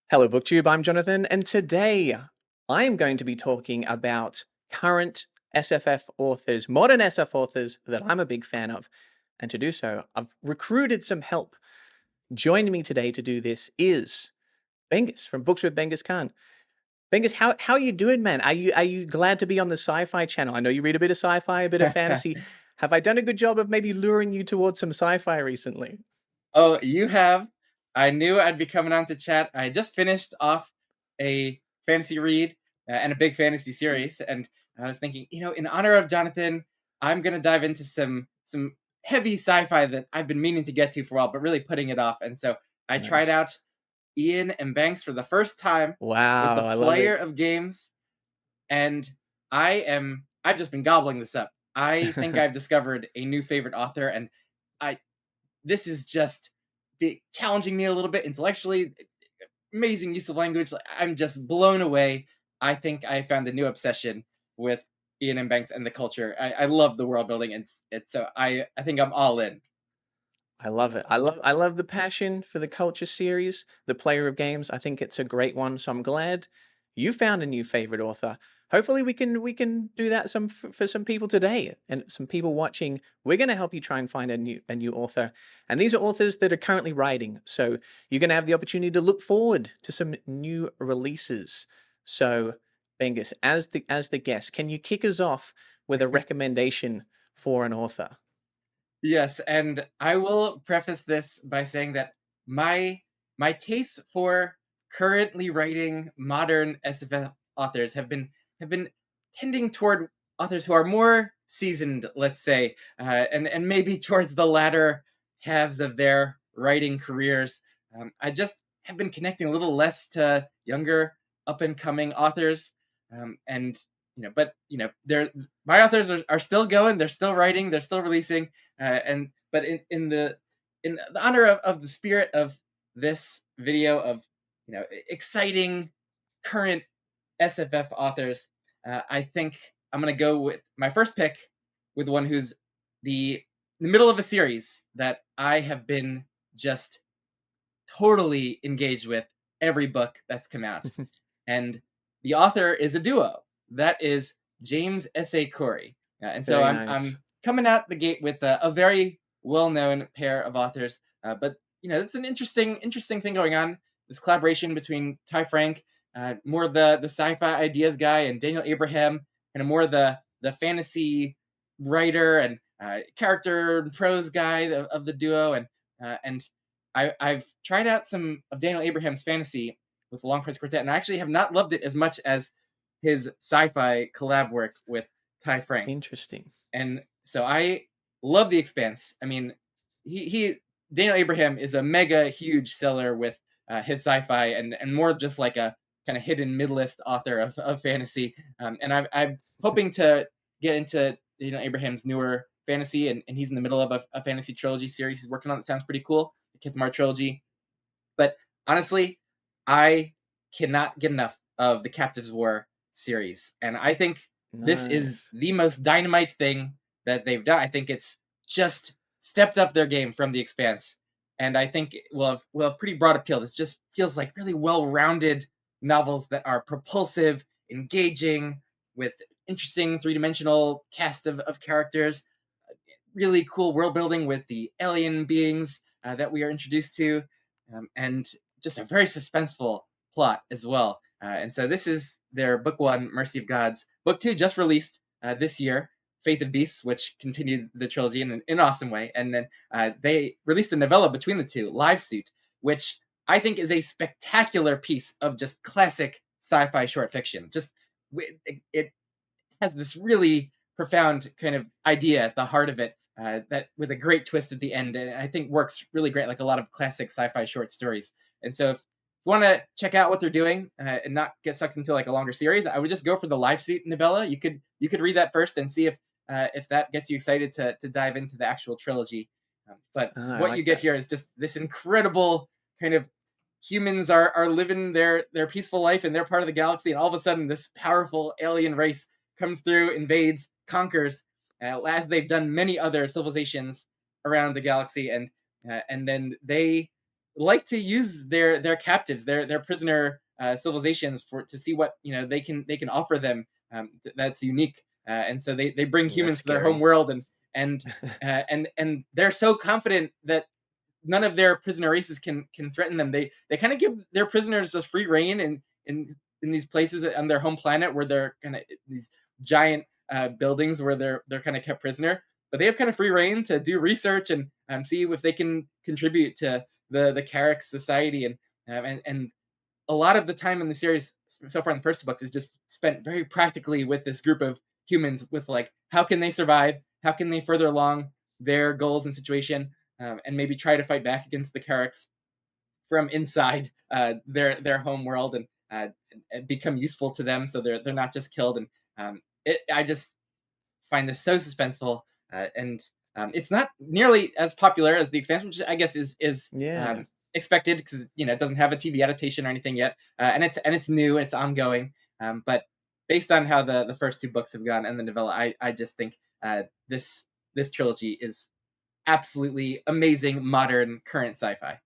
Hello, BookTube. I'm Jonathan, and today I am going to be talking about current SFF authors, modern SF authors that I'm a big fan of. And to do so, I've recruited some help. Joining me today to do this is Bengus from Books with Bengus Khan. Bengus, how are you doing, man? Are you glad to be on the Sci-Fi channel? I know you read a bit of sci-fi, a bit of fantasy. Have I done a good job of maybe luring you towards some sci-fi recently? Oh, you have. I knew I'd be coming on to chat. I just finished off a fantasy read and a big fantasy series, and I was thinking, in honor of Jonathan, I'm gonna dive into some heavy sci-fi that I've been meaning to get to for a while, but really putting it off. And so I tried Nice. out Ian and Banks for the first time with the Wow, I love player it. of games, and I've just been gobbling this up. I think I've discovered a new favorite author, and I this is just challenging me a little bit intellectually. Amazing use of language. I'm just blown away. I think I found a new obsession with Ian M. Banks and the culture. I love the world building, and it's so I think I'm all in. I love it. I love the passion for the culture series, the player of games. I think it's a great one. So I'm glad you found a new favorite author. Hopefully we can do that for some people today and some people watching. We're going to help you try and find a new author. And these are authors that are currently writing. So you're going to have the opportunity to look forward to some new releases. So Bengus, as the guest, can you kick us off with a recommendation for an author? Yes, and I will preface this by saying that my my tastes for currently writing modern SFF authors have been tending toward authors who are more seasoned, let's say, and maybe towards the latter halves of their writing careers. I just have been connecting a little less to younger, up and coming authors, and but they're my authors are still going, they're still writing, they're still releasing, and but in the honor of the spirit of this video of exciting current SFF authors, I think I'm gonna go with my first pick with one who's the the middle of a series that I have been just totally engaged with every book that's come out, and the author is a duo. That is James S.A. Corey, and so Very I'm nice. coming out the gate with a very well known pair of authors. But it's an interesting thing going on. This collaboration between Ty Frank, more the sci-fi ideas guy, and Daniel Abraham, and more the fantasy writer and character and prose guy of the duo, and I've tried out some of Daniel Abraham's fantasy with the Long Prince Quartet, and I actually have not loved it as much as his sci-fi collab work with Ty Frank. Interesting. And so I love The Expanse. I mean, he Daniel Abraham is a mega huge seller with his sci-fi, and more just like a kind of hidden mid-list author of fantasy. And I'm hoping to get into Abraham's newer fantasy, and he's in the middle of a fantasy trilogy series he's working on that sounds pretty cool, the Kithmar trilogy. But honestly, I cannot get enough of the Captives War series, and I think this is Nice. the most dynamite thing that they've done. I think it's just stepped up their game from The Expanse, and I think it will have pretty broad appeal. This just feels like really well-rounded novels that are propulsive, engaging, with interesting three-dimensional cast of characters, really cool world building with the alien beings that we are introduced to, and just a very suspenseful plot as well. And so this is their book one, Mercy of Gods. Book two just released this year, Faith of Beasts, which continued the trilogy in an awesome way. And then they released a novella between the two, Live Suit, which I think is a spectacular piece of just classic sci-fi short fiction. Just it has this really profound kind of idea at the heart of it, that with a great twist at the end, and I think works really great, like a lot of classic sci-fi short stories. And so, if you want to check out what they're doing and not get sucked into like a longer series, I would just go for the Live Suit novella. You could read that first and see if that gets you excited to dive into the actual trilogy. But Ah, I what you like get that. here is just this incredible kind of humans are living their peaceful life in their part of the galaxy, and all of a sudden this powerful alien race comes through, invades, conquers, as they've done many other civilizations around the galaxy, and then they like to use their captives, their prisoner civilizations for to see what they can offer them that's unique. And so they bring That's humans to their home scary. world, and and they're so confident that none of their prisoner races can threaten them. They kind of give their prisoners just free reign in these places on their home planet where they're kind of these giant buildings where they're kind of kept prisoner. But they have kind of free reign to do research and see if they can contribute to the Carrick society, and a lot of the time in the series so far in the first two books is just spent very practically with this group of humans, with like how can they survive, how can they further along their goals and situation, and maybe try to fight back against the Carricks from inside their home world, and become useful to them, so they're not just killed. And I just find this so suspenseful, and it's not nearly as popular as The Expanse, which I guess is Yeah. expected, because it doesn't have a TV adaptation or anything yet, and it's new and it's ongoing. But based on how the first two books have gone and the novella, I just think this trilogy is absolutely amazing, modern, current sci-fi.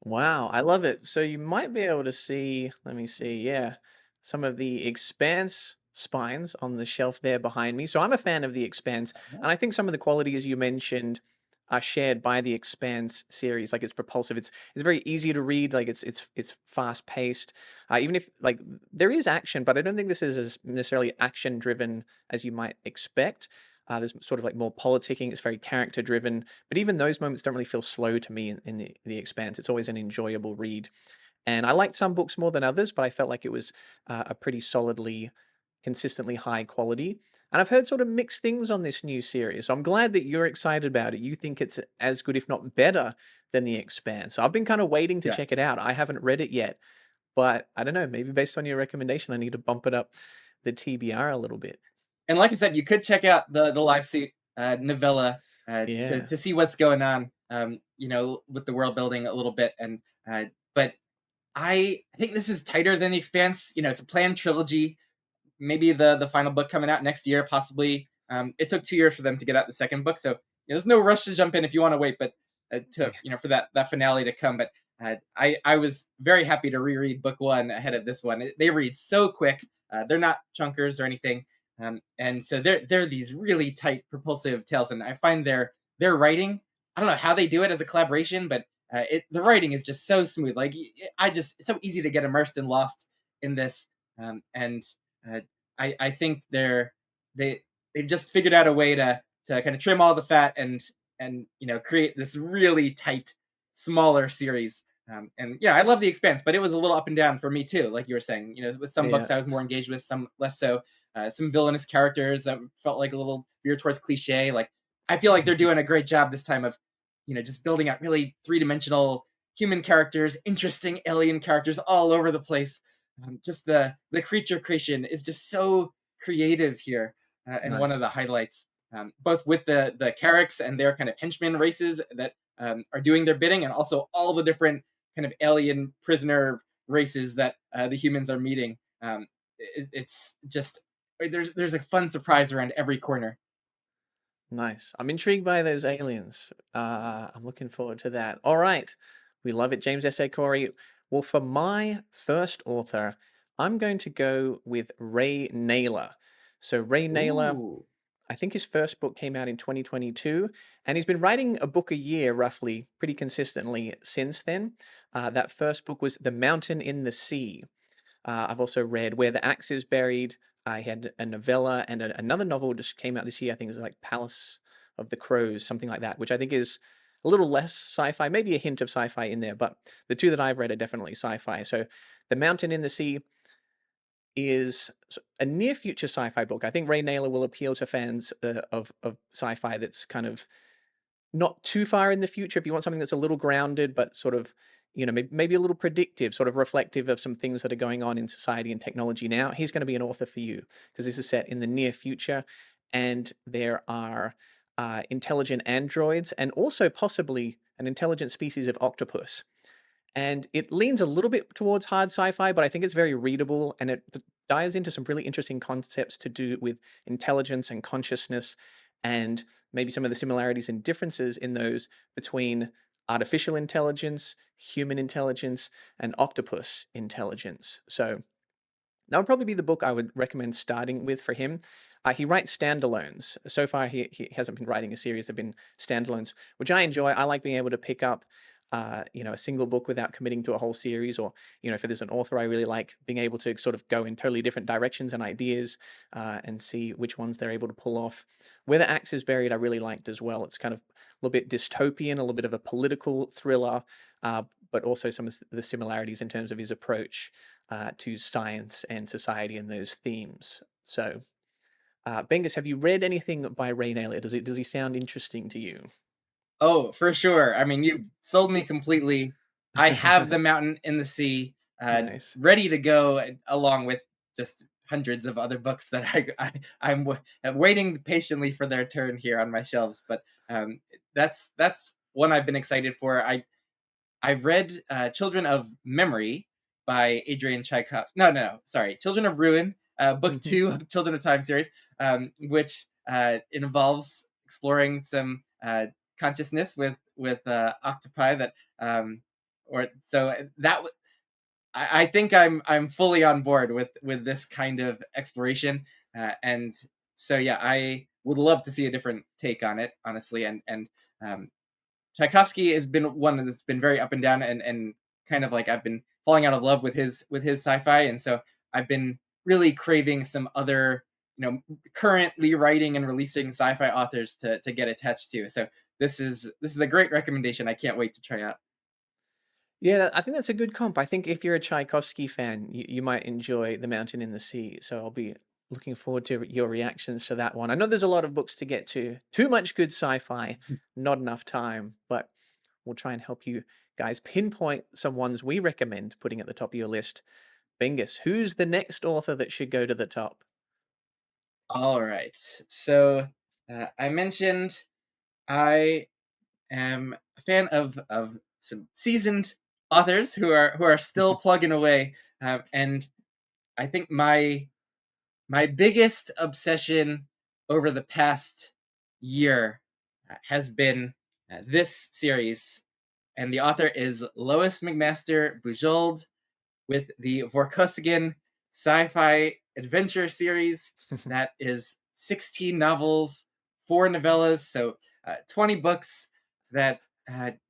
Wow, I love it. So you might be able to see, let me see, yeah, some of the Expanse spines on the shelf there behind me. So I'm a fan of the Expanse, and I think some of the qualities you mentioned are shared by the Expanse series. Like it's propulsive, it's very easy to read. Like it's fast paced. Even if like there is action, but I don't think this is as necessarily action driven as you might expect. There's sort of like more politicking. It's very character driven, but even those moments don't really feel slow to me in the Expanse. It's always an enjoyable read, and I liked some books more than others, but I felt like it was a pretty solidly, consistently high quality. And I've heard sort of mixed things on this new series, so I'm glad that you're excited about it. You think it's as good, if not better, than the Expanse. So I've been kind of waiting to Yeah. check it out. I haven't read it yet, but I don't know. Maybe based on your recommendation, I need to bump it up the TBR a little bit. And like I said, you could check out the live suit novella Yeah. to see what's going on, with the world building a little bit. And but I think this is tighter than The Expanse. It's a planned trilogy. Maybe the final book coming out next year, possibly. It took 2 years for them to get out the second book, so there's no rush to jump in if you want to wait. But for that finale to come. But I was very happy to reread book one ahead of this one. They read so quick. They're not chunkers or anything, and so they're these really tight, propulsive tales. And I find their writing. I don't know how they do it as a collaboration, but the writing is just so smooth. Like it's so easy to get immersed and lost in this. And uh, I think they've just figured out a way to kind of trim all the fat and create this really tight, smaller series. And I love The Expanse, but it was a little up and down for me too. Like you were saying, with some Yeah. books I was more engaged with, some less so. Some villainous characters that felt like a little veer towards cliche. Like I feel like they're doing a great job this time of, just building out really three-dimensional human characters, interesting alien characters all over the place. Just the creature creation is just so creative here, and one of Nice. the highlights, both with the Carricks and their kind of henchmen races that are doing their bidding, and also all the different kind of alien prisoner races that the humans are meeting. It's just there's a fun surprise around every corner. Nice. I'm intrigued by those aliens. I'm looking forward to that. All right. We love it. James S. A. Corey. Well, for my first author, I'm going to go with Ray Nayler. So, Ray Nayler, Ooh. I think his first book came out in 2022, and he's been writing a book a year roughly, pretty consistently since then. That first book was The Mountain in the Sea. I've also read Where the Axe is Buried. I had a novella and another novel just came out this year. I think it's like Palace of the Crows, something like that, which I think is a little less sci-fi, maybe a hint of sci-fi in there, but the two that I've read are definitely sci-fi. So The Mountain in the Sea is a near future sci-fi book. I think Ray Naylor will appeal to fans of sci-fi that's kind of not too far in the future. If you want something that's a little grounded, but sort of, maybe a little predictive, sort of reflective of some things that are going on in society and technology now, he's going to be an author for you because this is set in the near future and there are intelligent androids and also possibly an intelligent species of octopus. And it leans a little bit towards hard sci-fi, but I think it's very readable and it dives into some really interesting concepts to do with intelligence and consciousness and maybe some of the similarities and differences in those between artificial intelligence, human intelligence, and octopus intelligence. So that would probably be the book I would recommend starting with for him. He writes standalones. So far, he hasn't been writing a series. They've been standalones, which I enjoy. I like being able to pick up, a single book without committing to a whole series. Or, if there's an author I really like, being able to sort of go in totally different directions and ideas, and see which ones they're able to pull off. Where the Axe is Buried, I really liked as well. It's kind of a little bit dystopian, a little bit of a political thriller, but also some of the similarities in terms of his approach to science and society and those themes. So, Bengus, have you read anything by Ray Nayler? Does he sound interesting to you? Oh, for sure. I mean, you sold me completely. I have The Mountain in the Sea Nice. ready to go, along with just hundreds of other books that I'm waiting patiently for their turn here on my shelves. But that's one I've been excited for. I've read Children of Memory by Adrian Tchaikovsky. No, sorry, Children of Ruin, book two of the Children of Time series, which involves exploring some consciousness with octopi. That or so that I think I'm fully on board with this kind of exploration, and so yeah, I would love to see a different take on it, honestly, and um, Tchaikovsky has been one that's been very up and down, and kind of like I've been falling out of love with his sci-fi, and so I've been really craving some other, currently writing and releasing sci-fi authors to get attached to. So this is a great recommendation. I can't wait to try out. Yeah, I think that's a good comp. I think if you're a Tchaikovsky fan, you might enjoy The Mountain in the Sea. So I'll be looking forward to your reactions to that one. I know there's a lot of books to get to. Too much good sci-fi, not enough time, but we'll try and help you guys pinpoint some ones we recommend putting at the top of your list. Bingus, who's the next author that should go to the top? All right. So I mentioned I am a fan of some seasoned authors who are still plugging away, and I think my biggest obsession over the past year has been this series, and the author is Lois McMaster Bujold, with the Vorkosigan sci-fi adventure series that is 16 novels, 4 novellas, so 20 books that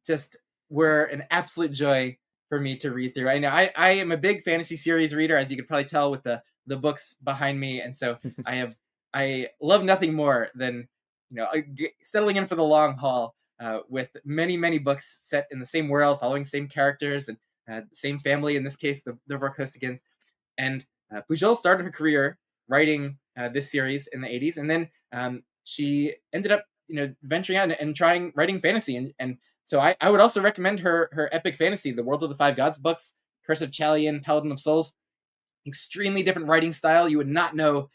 just were an absolute joy for me to read through. I know I am a big fantasy series reader, as you could probably tell with the books behind me, and so I love nothing more than settling in for the long haul with many books set in the same world, following the same characters, and same family, in this case, the Vorkosigans. And Bujold started her career writing this series in the 80s, and then she ended up, venturing out and trying writing fantasy. And so I would also recommend her epic fantasy, the World of the Five Gods books, Curse of Chalian, Paladin of Souls. Extremely different writing style. You would not know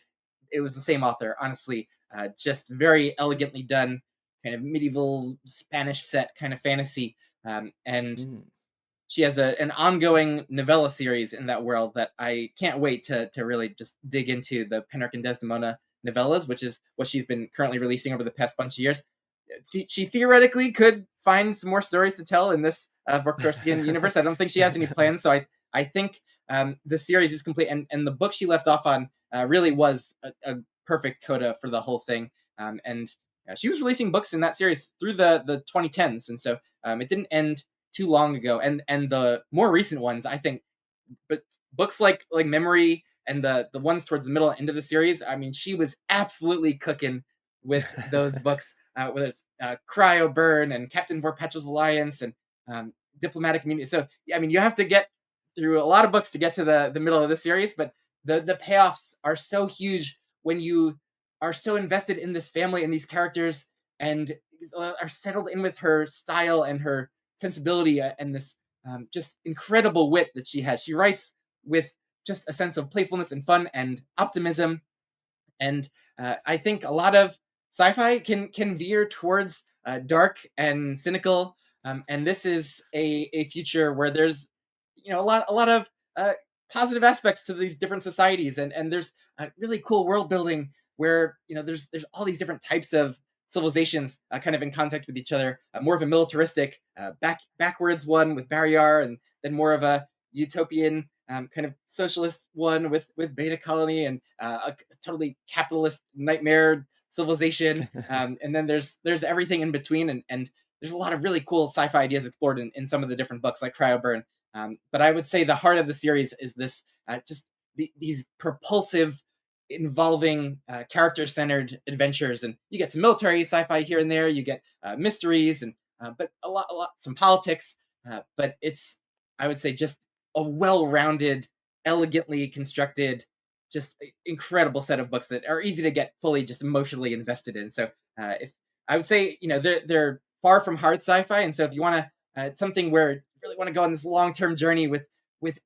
it was the same author, honestly. Just very elegantly done, kind of medieval Spanish set kind of fantasy. And Mm. she has an ongoing novella series in that world that I can't wait to really just dig into, the Penarch and Desdemona novellas, which is what she's been currently releasing over the past bunch of years. She theoretically could find some more stories to tell in this Vorkosigan universe. I don't think she has any plans, so I think the series is complete, and the book she left off on really was a perfect coda for the whole thing. And she was releasing books in that series through the 2010s, and so it didn't end too long ago. And the more recent ones, I think, but books like Memory and the ones towards the middle and end of the series, I mean, she was absolutely cooking with those books, whether it's Cryo Burn and Captain Vorpatch's Alliance and Diplomatic Immunity. So I mean, you have to get through a lot of books to get to the middle of the series, but the payoffs are so huge when you are so invested in this family and these characters, and are settled in with her style and her sensibility, and this just incredible wit that she has. She writes with just a sense of playfulness and fun and optimism, and I think a lot of sci-fi can veer towards dark and cynical, and this is a future where there's a lot of positive aspects to these different societies, and there's really cool world building where there's all these different types of civilizations kind of in contact with each other. More of a militaristic, backwards one with Barriar, and then more of a utopian kind of socialist one with Beta Colony, and a totally capitalist nightmare civilization. And then there's everything in between, and there's a lot of really cool sci-fi ideas explored in some of the different books, like Cryoburn. But I would say the heart of the series is this these propulsive, involving character-centered adventures, and you get some military sci-fi here and there. You get mysteries, and but a lot, some politics. But it's, I would say, just a well-rounded, elegantly constructed, just incredible set of books that are easy to get fully just emotionally invested in. So if I would say, they're far from hard sci-fi, and so if you want to something where you really want to go on this long-term journey with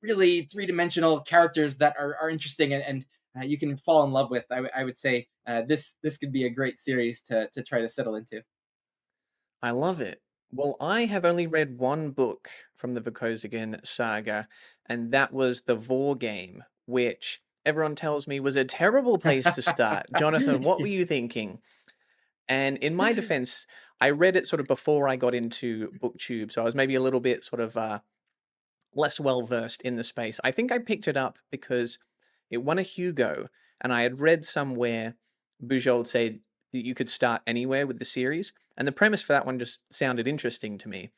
really three-dimensional characters that are interesting, and you can fall in love with, I would say this could be a great series to try to settle into. I love it. Well, I have only read one book from the Vukozigan saga, and that was the Vor game, which everyone tells me was a terrible place to start. Jonathan, what were you thinking? And in my defense, I read it sort of before I got into BookTube, so I was maybe a little bit sort of less well versed in the space. I think I picked it up because it won a Hugo, and I had read somewhere Bujold said that you could start anywhere with the series, and the premise for that one just sounded interesting to me.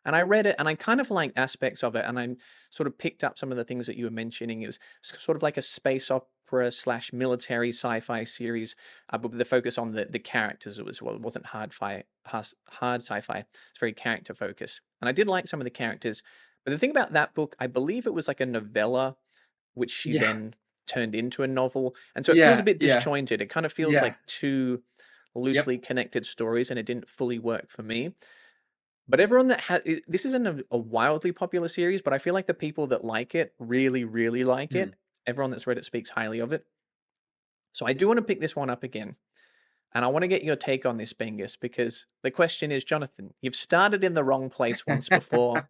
And I read it, and I kind of liked aspects of it, and I sort of picked up some of the things that you were mentioning. It was sort of like a space opera slash military sci-fi series, but with the focus on the characters. It wasn't hard sci-fi. It's very character focused, and I did like some of the characters. But the thing about that book, I believe it was like a novella, which she Yeah, then turned into a novel, and so it feels a yeah, bit yeah, disjointed. It kind of feels yeah. like two Yep. loosely connected stories, and it didn't fully work for me. But everyone that has this isn't a wildly popular series, but I feel like the people that like it really, really like Hmm. it. Everyone that's read it speaks highly of it. So I do want to pick this one up again. And I want to get your take on this, Bengus, because the question is, Jonathan, you've started in the wrong place once before.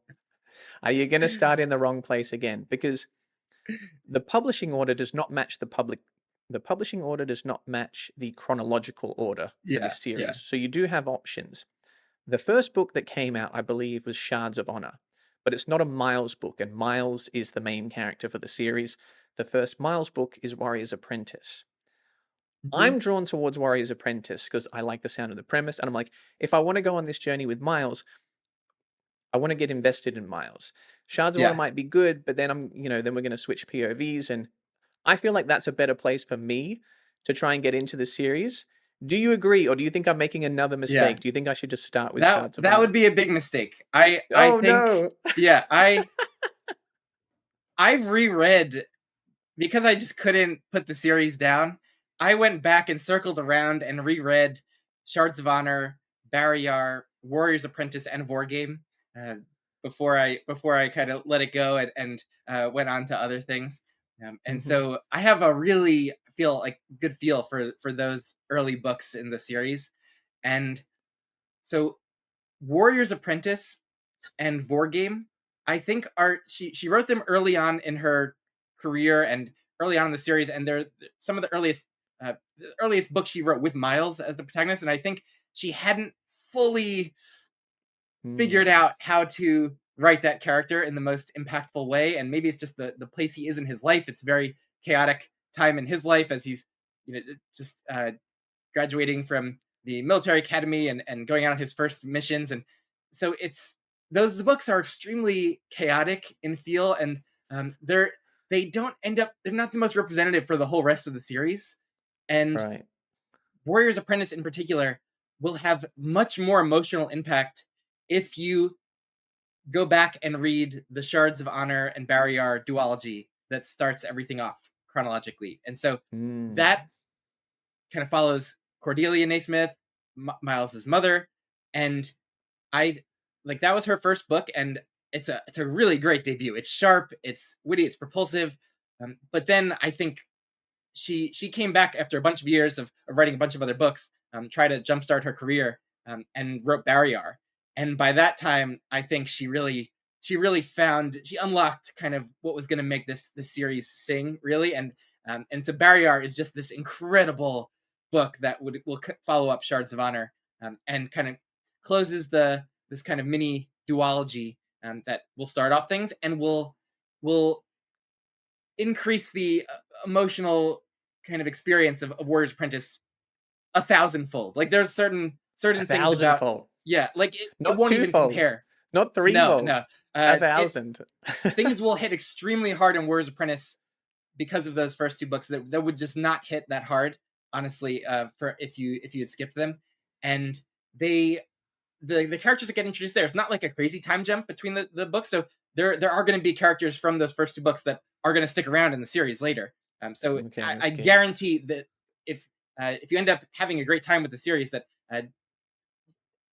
Are you going to start in the wrong place again? Because the publishing order does not match the publishing order does not match the chronological order for Yeah, this yeah. series. So you do have options. The first book that came out, I believe, was Shards of Honor, but it's not a Miles book, and Miles is the main character for the series. The first Miles book is Warrior's Apprentice. Hmm. I'm drawn towards Warrior's Apprentice because I like the sound of the premise, and I'm like, if I want to go on this journey with Miles, I want to get invested in Miles. Shards of Honor Yeah. might be good, but then then we're going to switch POVs, and I feel like that's a better place for me to try and get into the series. Do you agree, or do you think I'm making another Yeah. mistake? Do you think I should just start with That Shards of that Honor? would be a big mistake. I Oh think, no. yeah, I've reread, because I just couldn't put the series down. I went back and circled around and reread Shards of Honor, Barrier, Warrior's Apprentice, and Wargame uh, before I kind of let it go and went on to other things. And Mhm. so I have a really feel like good feel for those early books in the series. And so Warrior's Apprentice and Vorgame, I think, are she wrote them early on in her career and early on in the series, and they're some of the earliest books she wrote with Miles as the protagonist. And I think she hadn't fully Mm, figured out how to write that character in the most impactful way. And maybe it's just the place he is in his life. It's very chaotic time in his life as he's just graduating from the military academy and going out on his first missions. And so it's those books are extremely chaotic in feel, and they don't end up, they're not the most representative for the whole rest of the series. And right. Warrior's Apprentice in particular will have much more emotional impact if you go back and read the Shards of Honor and Barrier duology that starts everything off chronologically. And so Mm, that kind of follows Cordelia Naismith, Miles's mother, and I like that was her first book, and it's a really great debut. It's sharp, it's witty, it's propulsive. But then I think she came back after a bunch of years of writing a bunch of other books, try to jumpstart her career, and wrote Barrier. And by that time, I think she unlocked kind of what was going to make this series sing really. And so Barrier is just this incredible book that will follow up Shards of Honor. and kind of closes this kind of mini duology that will start off things and will increase the emotional kind of experience of Warrior's Apprentice 1,000-fold. Like there's A certain things about, thousandfold, yeah, like it not won't even twofold, compare. not No, threefold, no. a It thousand. things will hit extremely hard in Warrior's Apprentice because of those first two books that would just not hit that hard, honestly, for if you had skipped them. And they the characters that get introduced there, it's not like a crazy time jump between the books. So there are going to be characters from those first two books that are going to stick around in the series later. So Okay, that's I good. guarantee that if you end up having a great time with the series, that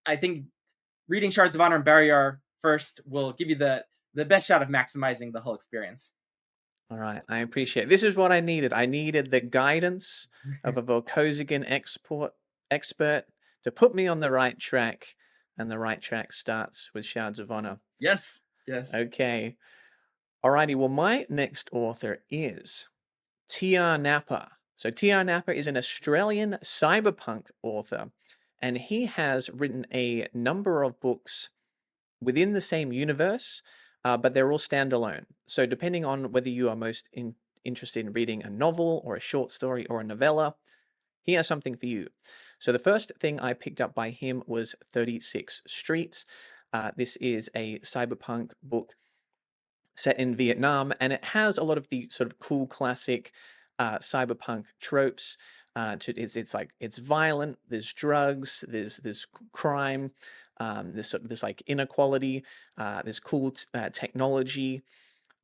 I think reading Shards of Honor and Barrier first will give you the best shot of maximizing the whole experience. All right, I appreciate it. This is what I needed. I needed the guidance of a Volkozigan expert to put me on the right track, and the right track starts with Shards of Honor. Yes, yes. Okay. Alrighty, well, my next author is T.R. Napa. So T.R. Napa is an Australian cyberpunk author, and he has written a number of books within the same universe, but they're all standalone. So depending on whether you are most interested in reading a novel or a short story or a novella, he has something for you. So the first thing I picked up by him was 36 Streets. This is a cyberpunk book set in Vietnam, and it has a lot of the sort of cool classic cyberpunk tropes. It's violent. There's drugs. There's crime. There's like inequality. There's cool technology,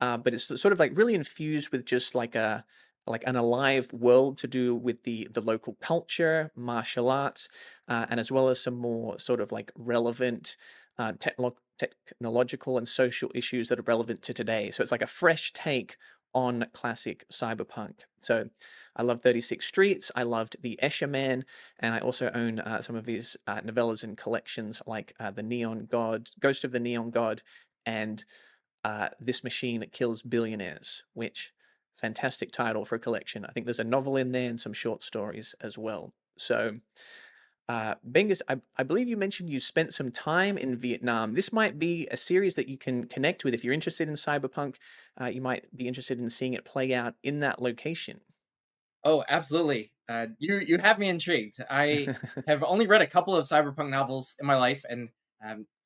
but it's sort of like really infused with just like an alive world to do with the local culture, martial arts, and as well as some more sort of like relevant technological and social issues that are relevant to today. So it's like a fresh take on classic cyberpunk. So I love 36 Streets. I loved The Escher Man, and I also own some of his novellas and collections like The Neon God, Ghost of the Neon God, and This Machine Kills Billionaires, which fantastic title for a collection. I think there's a novel in there and some short stories as well. So Bengus, I believe you mentioned you spent some time in Vietnam. This might be a series that you can connect with. If you're interested in cyberpunk, you might be interested in seeing it play out in that location. Oh, absolutely. You have me intrigued. I have only read a couple of cyberpunk novels in my life, and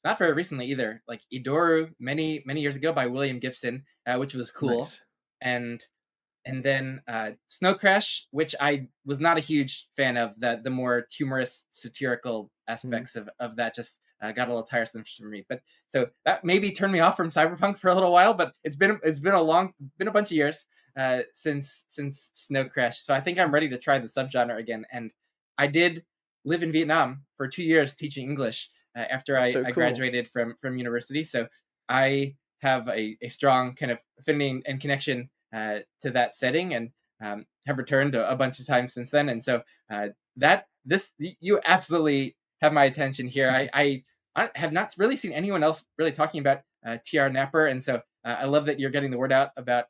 not very recently either. Like Idoru, many years ago by William Gibson, which was cool, Nice. and then Snow Crash, which I was not a huge fan of. The more humorous, satirical Mm. aspects of that just got a little tiresome for me. But so that maybe turned me off from cyberpunk for a little while. But it's been a bunch of years since Snow Crash. So I think I'm ready to try the subgenre again. And I did live in Vietnam for 2 years teaching English after That's I so cool. graduated from university. So I have a strong kind of affinity and connection to that setting, and have returned a bunch of times since then. And so that this you absolutely have my attention here. I have not really seen anyone else really talking about TR Napper, and so I love that you're getting the word out about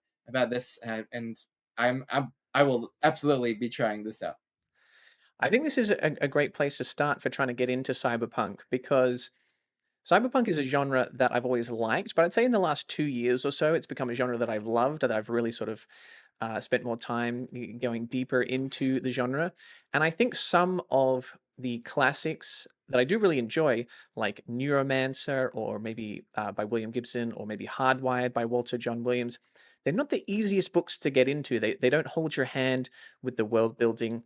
this, and I will absolutely be trying this out. I think this is a great place to start for trying to get into cyberpunk, because cyberpunk is a genre that I've always liked, but I'd say in the last 2 years or so, it's become a genre that I've loved, that I've really sort of spent more time going deeper into the genre. And I think some of the classics that I do really enjoy, like Neuromancer, or maybe by William Gibson, or maybe Hardwired by Walter John Williams, they're not the easiest books to get into. They don't hold your hand with the world building.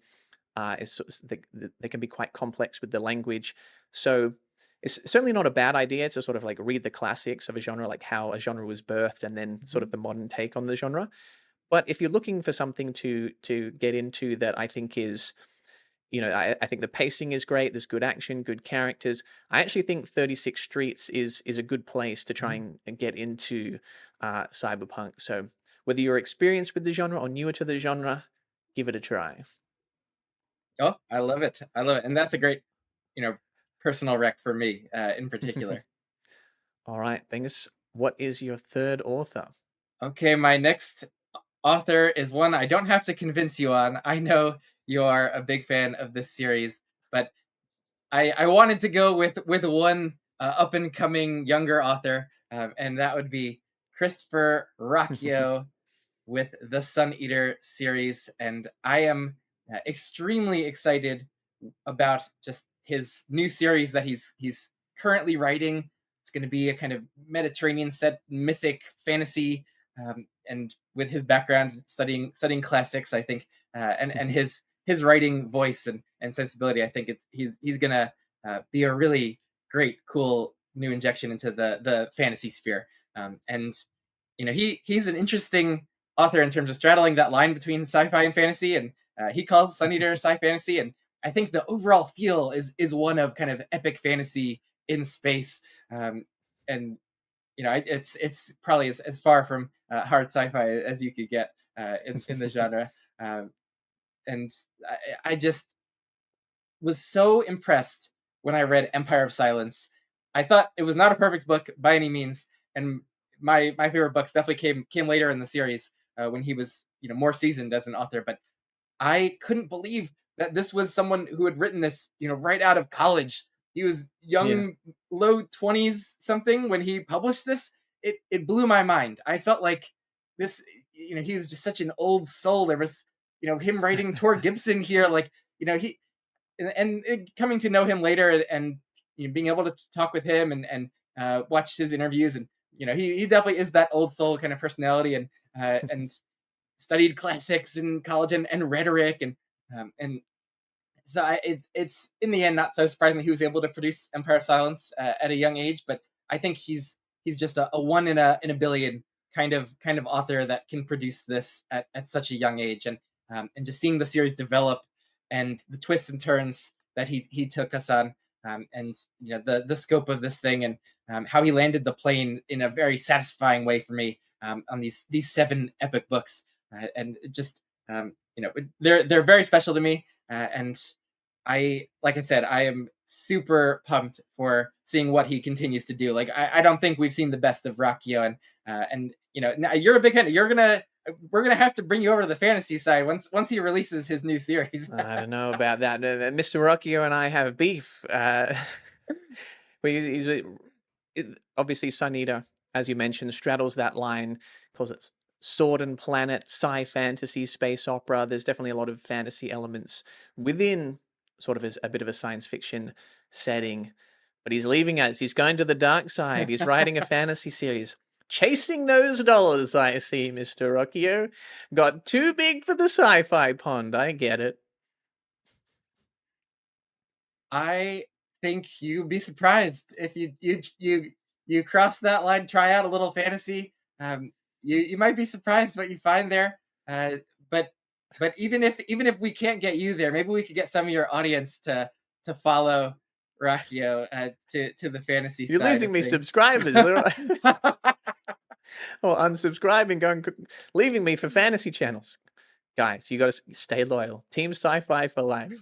They can be quite complex with the language. So it's certainly not a bad idea to sort of like read the classics of a genre, like how a genre was birthed, and then sort Mhm. of the modern take on the genre. But if you're looking for something to get into that I think is, I think the pacing is great. There's good action, good characters. I actually think 36 Streets is a good place to try Mhm. and get into cyberpunk. So whether you're experienced with the genre or newer to the genre, give it a try. Oh, I love it. I love it, and that's a great you know personal rec for me in particular. All right, Bengus, what is your third author? Okay, my next author is one I don't have to convince you on. I know you are a big fan of this series, but I wanted to go with one up and coming younger author, and that would be Christopher Ruocchio with the Sun Eater series, and I am extremely excited about just his new series that he's currently writing. It's going to be a kind of Mediterranean set mythic fantasy, and with his background studying classics, I think, and his writing voice and sensibility, I think he's gonna be a really great, cool new injection into the fantasy sphere. And he's an interesting author in terms of straddling that line between sci-fi and fantasy, and he calls Sun Eater sci fantasy, and I think the overall feel is one of kind of epic fantasy in space, and it's probably as far from hard sci-fi as you could get in the genre, and I just was so impressed when I read Empire of Silence. I thought it was not a perfect book by any means, and my favorite books definitely came later in the series, when he was more seasoned as an author. But I couldn't believe that this was someone who had written this, right out of college. He was Yeah. young, low 20s something when he published this. It blew my mind. I felt like this, he was just such an old soul. There was, him writing Tor Gibson here, like, he coming to know him later, and being able to talk with him and watch his interviews, and he definitely is that old soul kind of personality, and studied classics in college, and rhetoric, and so it's in the end not so surprising that he was able to produce Empire of Silence at a young age. But I think he's just a one in a billion kind of author that can produce this at such a young age, and just seeing the series develop and the twists and turns that he took us on, and the scope of this thing, and how he landed the plane in a very satisfying way for me, on these 7 epic books, and just they're very special to me, and like I said, I am super pumped for seeing what he continues to do. Like, I don't think we've seen the best of Ruocchio, and now you're a big fan. We're gonna have to bring you over to the fantasy side once he releases his new series. I don't know about that. Mr. Ruocchio and I have beef. He's obviously Sun Eater, as you mentioned, straddles that line, calls it sword and planet, sci-fantasy, space opera. There's definitely a lot of fantasy elements within sort of a bit of a science fiction setting. But he's leaving us. He's going to the dark side. He's writing a fantasy series. Chasing those dollars, I see, Mr. Ruocchio. Got too big for the sci-fi pond. I get it. I think you'd be surprised if you cross that line, try out a little fantasy. You might be surprised what you find there. Uh, but even if we can't get you there, maybe we could get some of your audience to follow Ruocchio, to the fantasy You're side losing of me things. subscribers. Or unsubscribing, leaving me for fantasy channels. Guys, you got to stay loyal. Team Sci-Fi for life.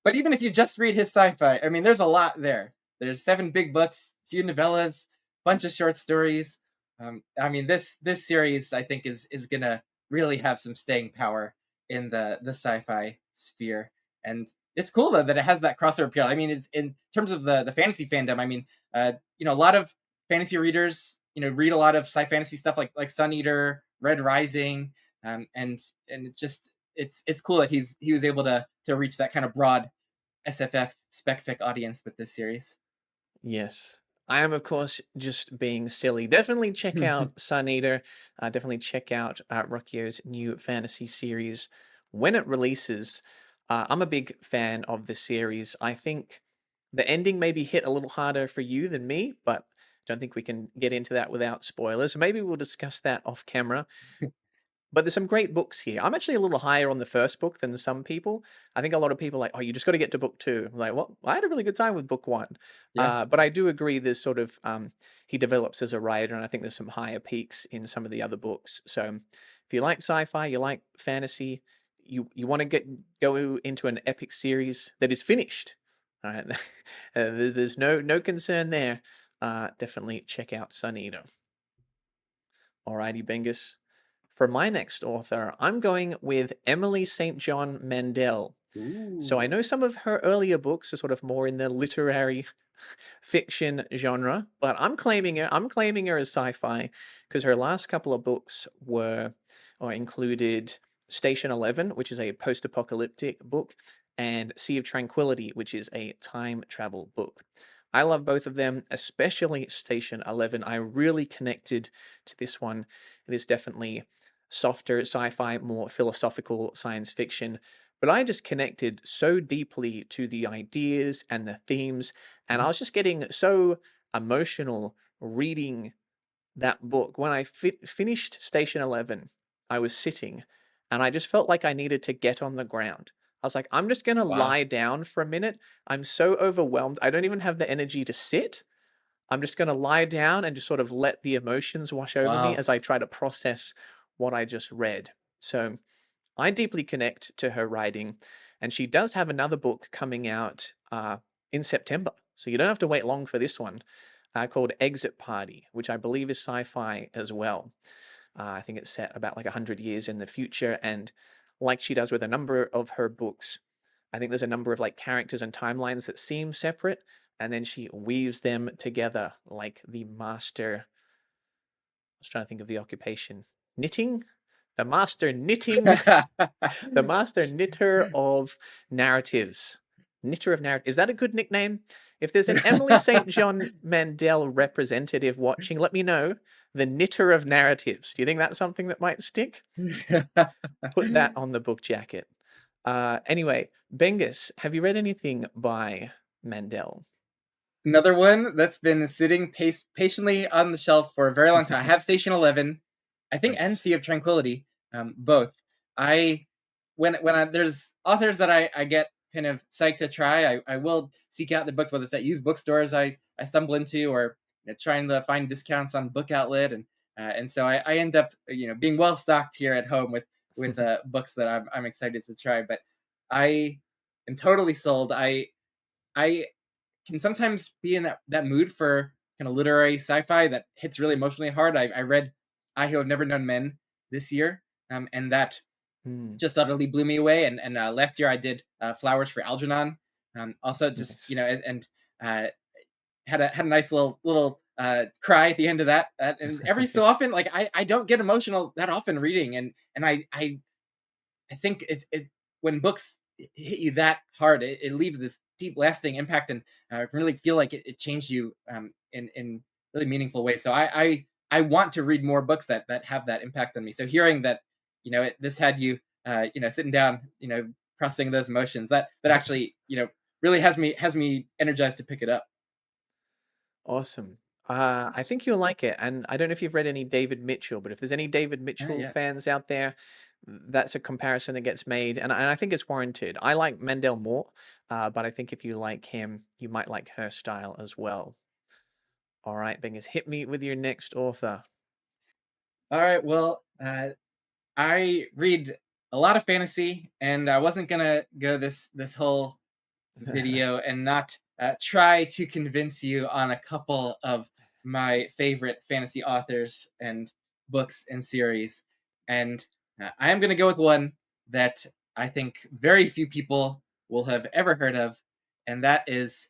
But even if you just read his sci-fi, I mean, there's a lot there. There's 7 big books, few novellas, bunch of short stories. I mean, this series, I think, is gonna really have some staying power in the sci-fi sphere, and it's cool though that it has that crossover appeal. I mean, it's in terms of the fantasy fandom. I mean, a lot of fantasy readers, read a lot of sci-fantasy stuff like Sun Eater, Red Rising, and it's cool that he was able to reach that kind of broad SFF spec fic audience with this series. Yes. I am, of course, just being silly. Definitely check out Sun Eater. Definitely check out Ruocchio's new fantasy series when it releases. I'm a big fan of the series. I think the ending maybe hit a little harder for you than me, but I don't think we can get into that without spoilers. Maybe we'll discuss that off camera. But there's some great books here. I'm actually a little higher on the first book than some people. I think a lot of people are like, oh, you just got to get to book 2. I'm like, well, I had a really good time with book 1. Yeah. But I do agree there's sort of, he develops as a writer, and I think there's some higher peaks in some of the other books. So if you like sci-fi, you like fantasy, you want to go into an epic series that is finished. All right. There's no concern there. Definitely check out Sun Eater. Alrighty, Bengus. For my next author, I'm going with Emily St. John Mandel. So I Ooh. know some of her earlier books are sort of more in the literary fiction genre, but I'm claiming her as sci-fi because her last couple of books were or included Station 11, which is a post-apocalyptic book, and Sea of Tranquility, which is a time travel book. I love both of them, especially Station 11. I really connected to this one. It is definitely softer sci-fi, more philosophical science fiction, but I just connected so deeply to the ideas and the themes, and I Mhm. was just getting so emotional reading that book. When I finished Station 11, I was sitting and I just felt like I needed to get on the ground. I was like, I'm just going to Wow. lie down for a minute. I'm so overwhelmed. I don't even have the energy to sit. I'm just going to lie down and just sort of let the emotions wash over me Wow. as I try to process what I just read. So I deeply connect to her writing, and she does have another book coming out in September. So you don't have to wait long for this one, called Exit Party, which I believe is sci-fi as well. I think it's set about like 100 years in the future, and like she does with a number of her books, I think there's a number of like characters and timelines that seem separate, and then she weaves them together like the master. I was trying to think of the occupation. Knitting? The master knitting the master knitter of narratives. Knitter of narrative. Is that a good nickname? If there's an Emily St. John Mandel representative watching, let me know. The knitter of narratives. Do you think that's something that might stick? Put that on the book jacket. Anyway, Bengus, have you read anything by Mandel? Another one that's been sitting patiently on the shelf for a very long time. I have Station 11, I think, and Nice. Sea of Tranquility, both. I there's authors that I get kind of psyched to try. I will seek out the books, whether it's at used bookstores I stumble into, or trying to find discounts on Book Outlet, and so I end up being well stocked here at home with books that I'm excited to try. But I am totally sold. I can sometimes be in that mood for kind of literary sci-fi that hits really emotionally hard. I read I Who Have Never Known Men this year, and that Hmm, just utterly blew me away. And last year I did Flowers for Algernon. Also, just nice. and had a nice little cry at the end of that. And every so often, like I don't get emotional that often reading, and I think it when books hit you that hard, it leaves this deep, lasting impact, and I really feel like it changed you in really meaningful ways. So I want to read more books that have that impact on me. So hearing that, this had you, sitting down, processing those emotions, that actually, really has me energized to pick it up. Awesome. I think you'll like it. And I don't know if you've read any David Mitchell, but if there's any David Mitchell Yeah. fans out there, that's a comparison that gets made. And I think it's warranted. I like Mendel more, but I think if you like him, you might like her style as well. All right, Bingers, hit me with your next author. All right. Well, I read a lot of fantasy, and I wasn't gonna go this whole video and not try to convince you on a couple of my favorite fantasy authors and books and series. And I am going to go with one that I think very few people will have ever heard of, and that is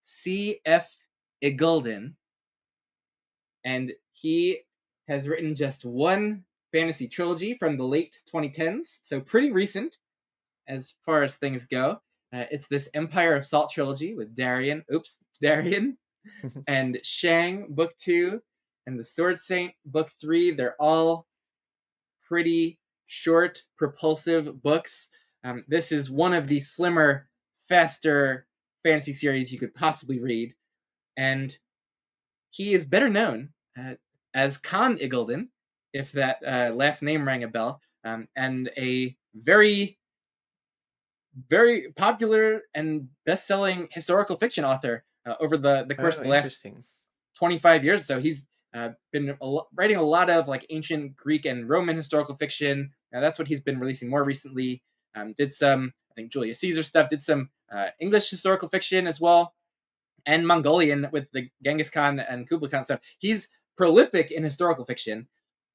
C.F. Iggulden. And he has written just one fantasy trilogy from the late 2010s, so pretty recent as far as things go. It's this Empire of Salt trilogy with Darien, and Shang, Book 2, and the Sword Saint, Book 3. They're all pretty short, propulsive books. This is one of the slimmer, faster fantasy series you could possibly read, and he is better known as Khan Iggulden, if that last name rang a bell, and a very popular and best-selling historical fiction author over the course Oh, of the last interesting. 25 years. So he's been writing a lot of like ancient Greek and Roman historical fiction. That's what he's been releasing more recently. Did some, I think, Julius Caesar stuff. Did some English historical fiction as well, and Mongolian with the Genghis Khan and Kublai Khan. So he's prolific in historical fiction.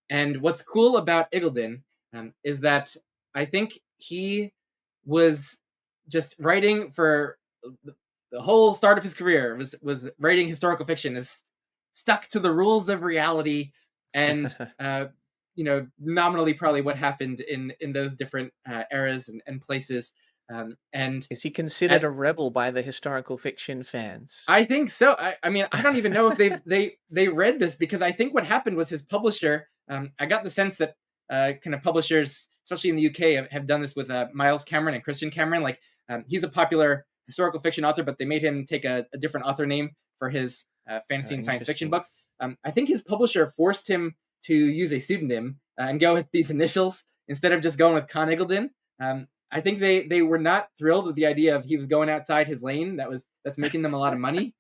And what's cool about Iggulden is that I think he was just writing for the whole start of his career was writing historical fiction, is stuck to the rules of reality, and nominally probably what happened in those different eras and places. And Is he considered at a rebel by the historical fiction fans? I think so. I mean, I don't even know if they read this, because I think what happened was his publisher. I got the sense that kind of publishers, especially in the UK, have done this with Miles Cameron and Christian Cameron. Like, he's a popular historical fiction author, but they made him take a different author name for his fantasy and science fiction Interesting. books. I think his publisher forced him to use a pseudonym and go with these initials instead of just going with Con Iggulden. I think they were not thrilled with the idea of he was going outside his lane. That's making them a lot of money,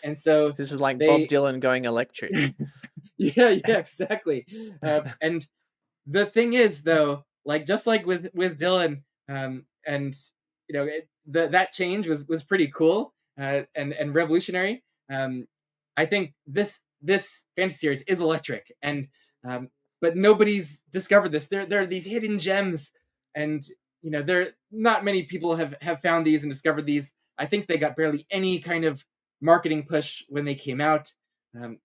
and so This is like Bob they, Dylan going electric. yeah, exactly. And the thing is, though, like, just like with Dylan, and that change was pretty cool, and revolutionary. I think this fantasy series is electric, and um, but nobody's discovered this. There are these hidden gems, and there not many people have found these and discovered these. I think they got barely any kind of marketing push when they came out,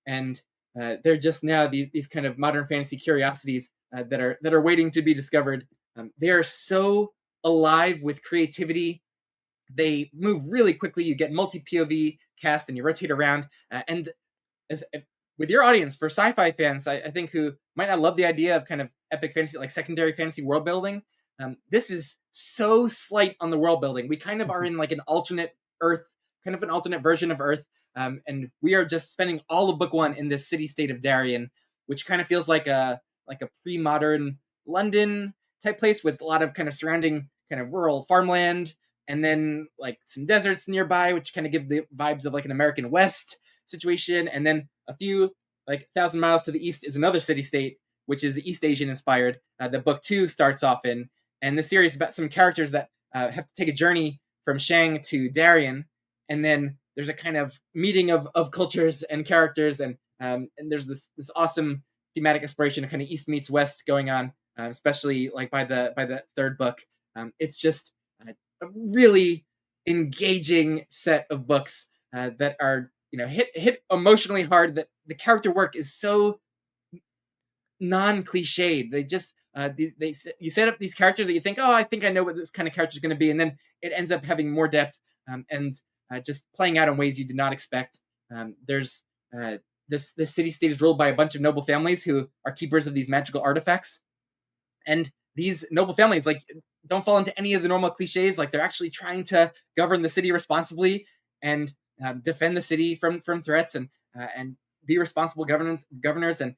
and they're just now these kind of modern fantasy curiosities that are waiting to be discovered. They are so alive with creativity. They move really quickly. You get multi POV cast, and you rotate around. And as with your audience, for sci-fi fans, I think, who might not love the idea of kind of epic fantasy, like secondary fantasy world building, this is so slight on the world building. We kind of are in like an alternate Earth, kind of an alternate version of Earth, and we are just spending all of book one in this city state of Darien, which kind of feels like a pre-modern London type place, with a lot of kind of surrounding kind of rural farmland, and then like some deserts nearby, which kind of give the vibes of like an American West situation. And then a few, like 1,000 miles to the east, is another city state, which is East Asian inspired, that book two starts off in. And the series is about some characters that have to take a journey from Shang to Darien, and then there's a kind of meeting of cultures and characters, and there's this awesome thematic exploration of kind of East meets West going on, especially like by the third book. It's just a really engaging set of books that are hit emotionally hard. That the character work is so non-cliched. They just you set up these characters that you think, oh, I think I know what this kind of character is going to be, and then it ends up having more depth, and just playing out in ways you did not expect. There's this city state is ruled by a bunch of noble families who are keepers of these magical artifacts, and these noble families like don't fall into any of the normal cliches. Like, they're actually trying to govern the city responsibly, and defend the city from threats, and be responsible governors, and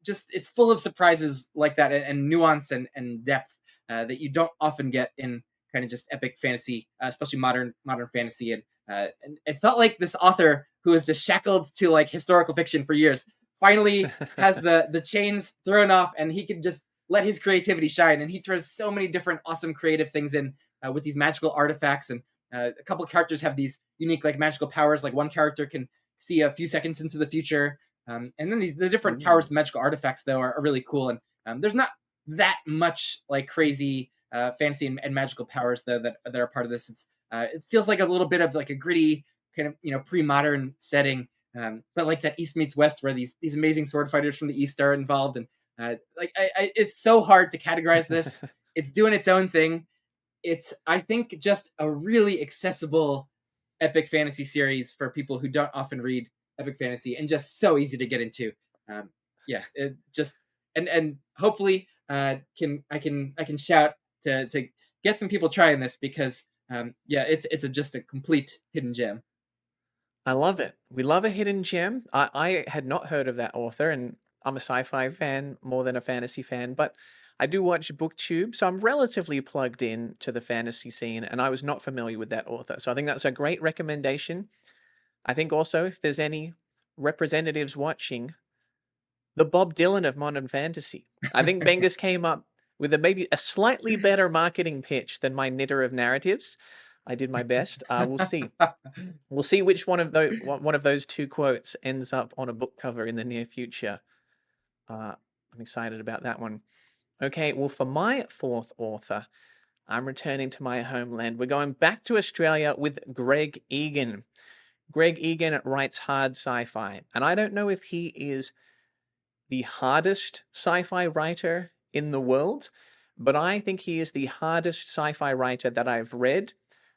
just it's full of surprises like that, and nuance and depth that you don't often get in kind of just epic fantasy, especially modern fantasy. And it felt like this author, who was just shackled to like historical fiction for years, finally has the chains thrown off, and he can just let his creativity shine. And he throws so many different awesome creative things in, with these magical artifacts, and a couple of characters have these unique like magical powers. Like, one character can see a few seconds into the future, and then the different powers, Ooh. the magical artifacts, though, are really cool. And there's not that much like crazy fantasy and magical powers, though, that are part of this. It feels like a little bit of like a gritty kind of pre-modern setting, but like that East meets West, where these amazing sword fighters from the East are involved. And it's so hard to categorize this. It's doing its own thing. It's, I think, just a really accessible epic fantasy series for people who don't often read epic fantasy, and just so easy to get into. Yeah, it just and hopefully I can shout to get some people trying this, because yeah, it's just a complete hidden gem. I love it. We love a hidden gem. I had not heard of that author, and I'm a sci-fi fan more than a fantasy fan, but I do watch BookTube, so I'm relatively plugged in to the fantasy scene, and I was not familiar with that author. So I think that's a great recommendation. I think also, if there's any representatives watching, the Bob Dylan of modern fantasy. I think Bengus came up with maybe a slightly better marketing pitch than my knitter of narratives. I did my best. We'll see. We'll see which one of those two quotes ends up on a book cover in the near future. I'm excited about that one. Okay, well, for my fourth author, I'm returning to my homeland. We're going back to Australia with Greg Egan. Greg Egan writes hard sci-fi, and I don't know if he is the hardest sci-fi writer in the world, but I think he is the hardest sci-fi writer that I've read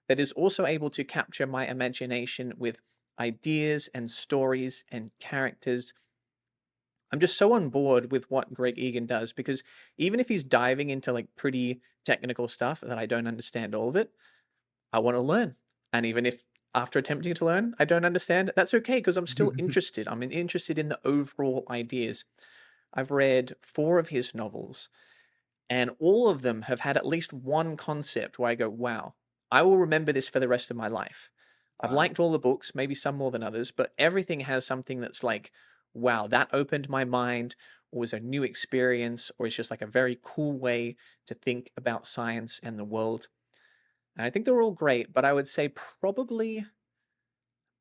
that is also able to capture my imagination with ideas and stories and characters. I'm just so on board with what Greg Egan does because even if he's diving into like pretty technical stuff that I don't understand all of it, I want to learn. And even if after attempting to learn, I don't understand, that's okay because I'm still interested. I'm interested in the overall ideas. I've read 4 of his novels, and all of them have had at least one concept where I go, wow, I will remember this for the rest of my life. I've Wow. liked all the books, maybe some more than others, but everything has something that's like, wow, that opened my mind, or was a new experience, or it's just like a very cool way to think about science and the world. And I think they're all great, but I would say probably,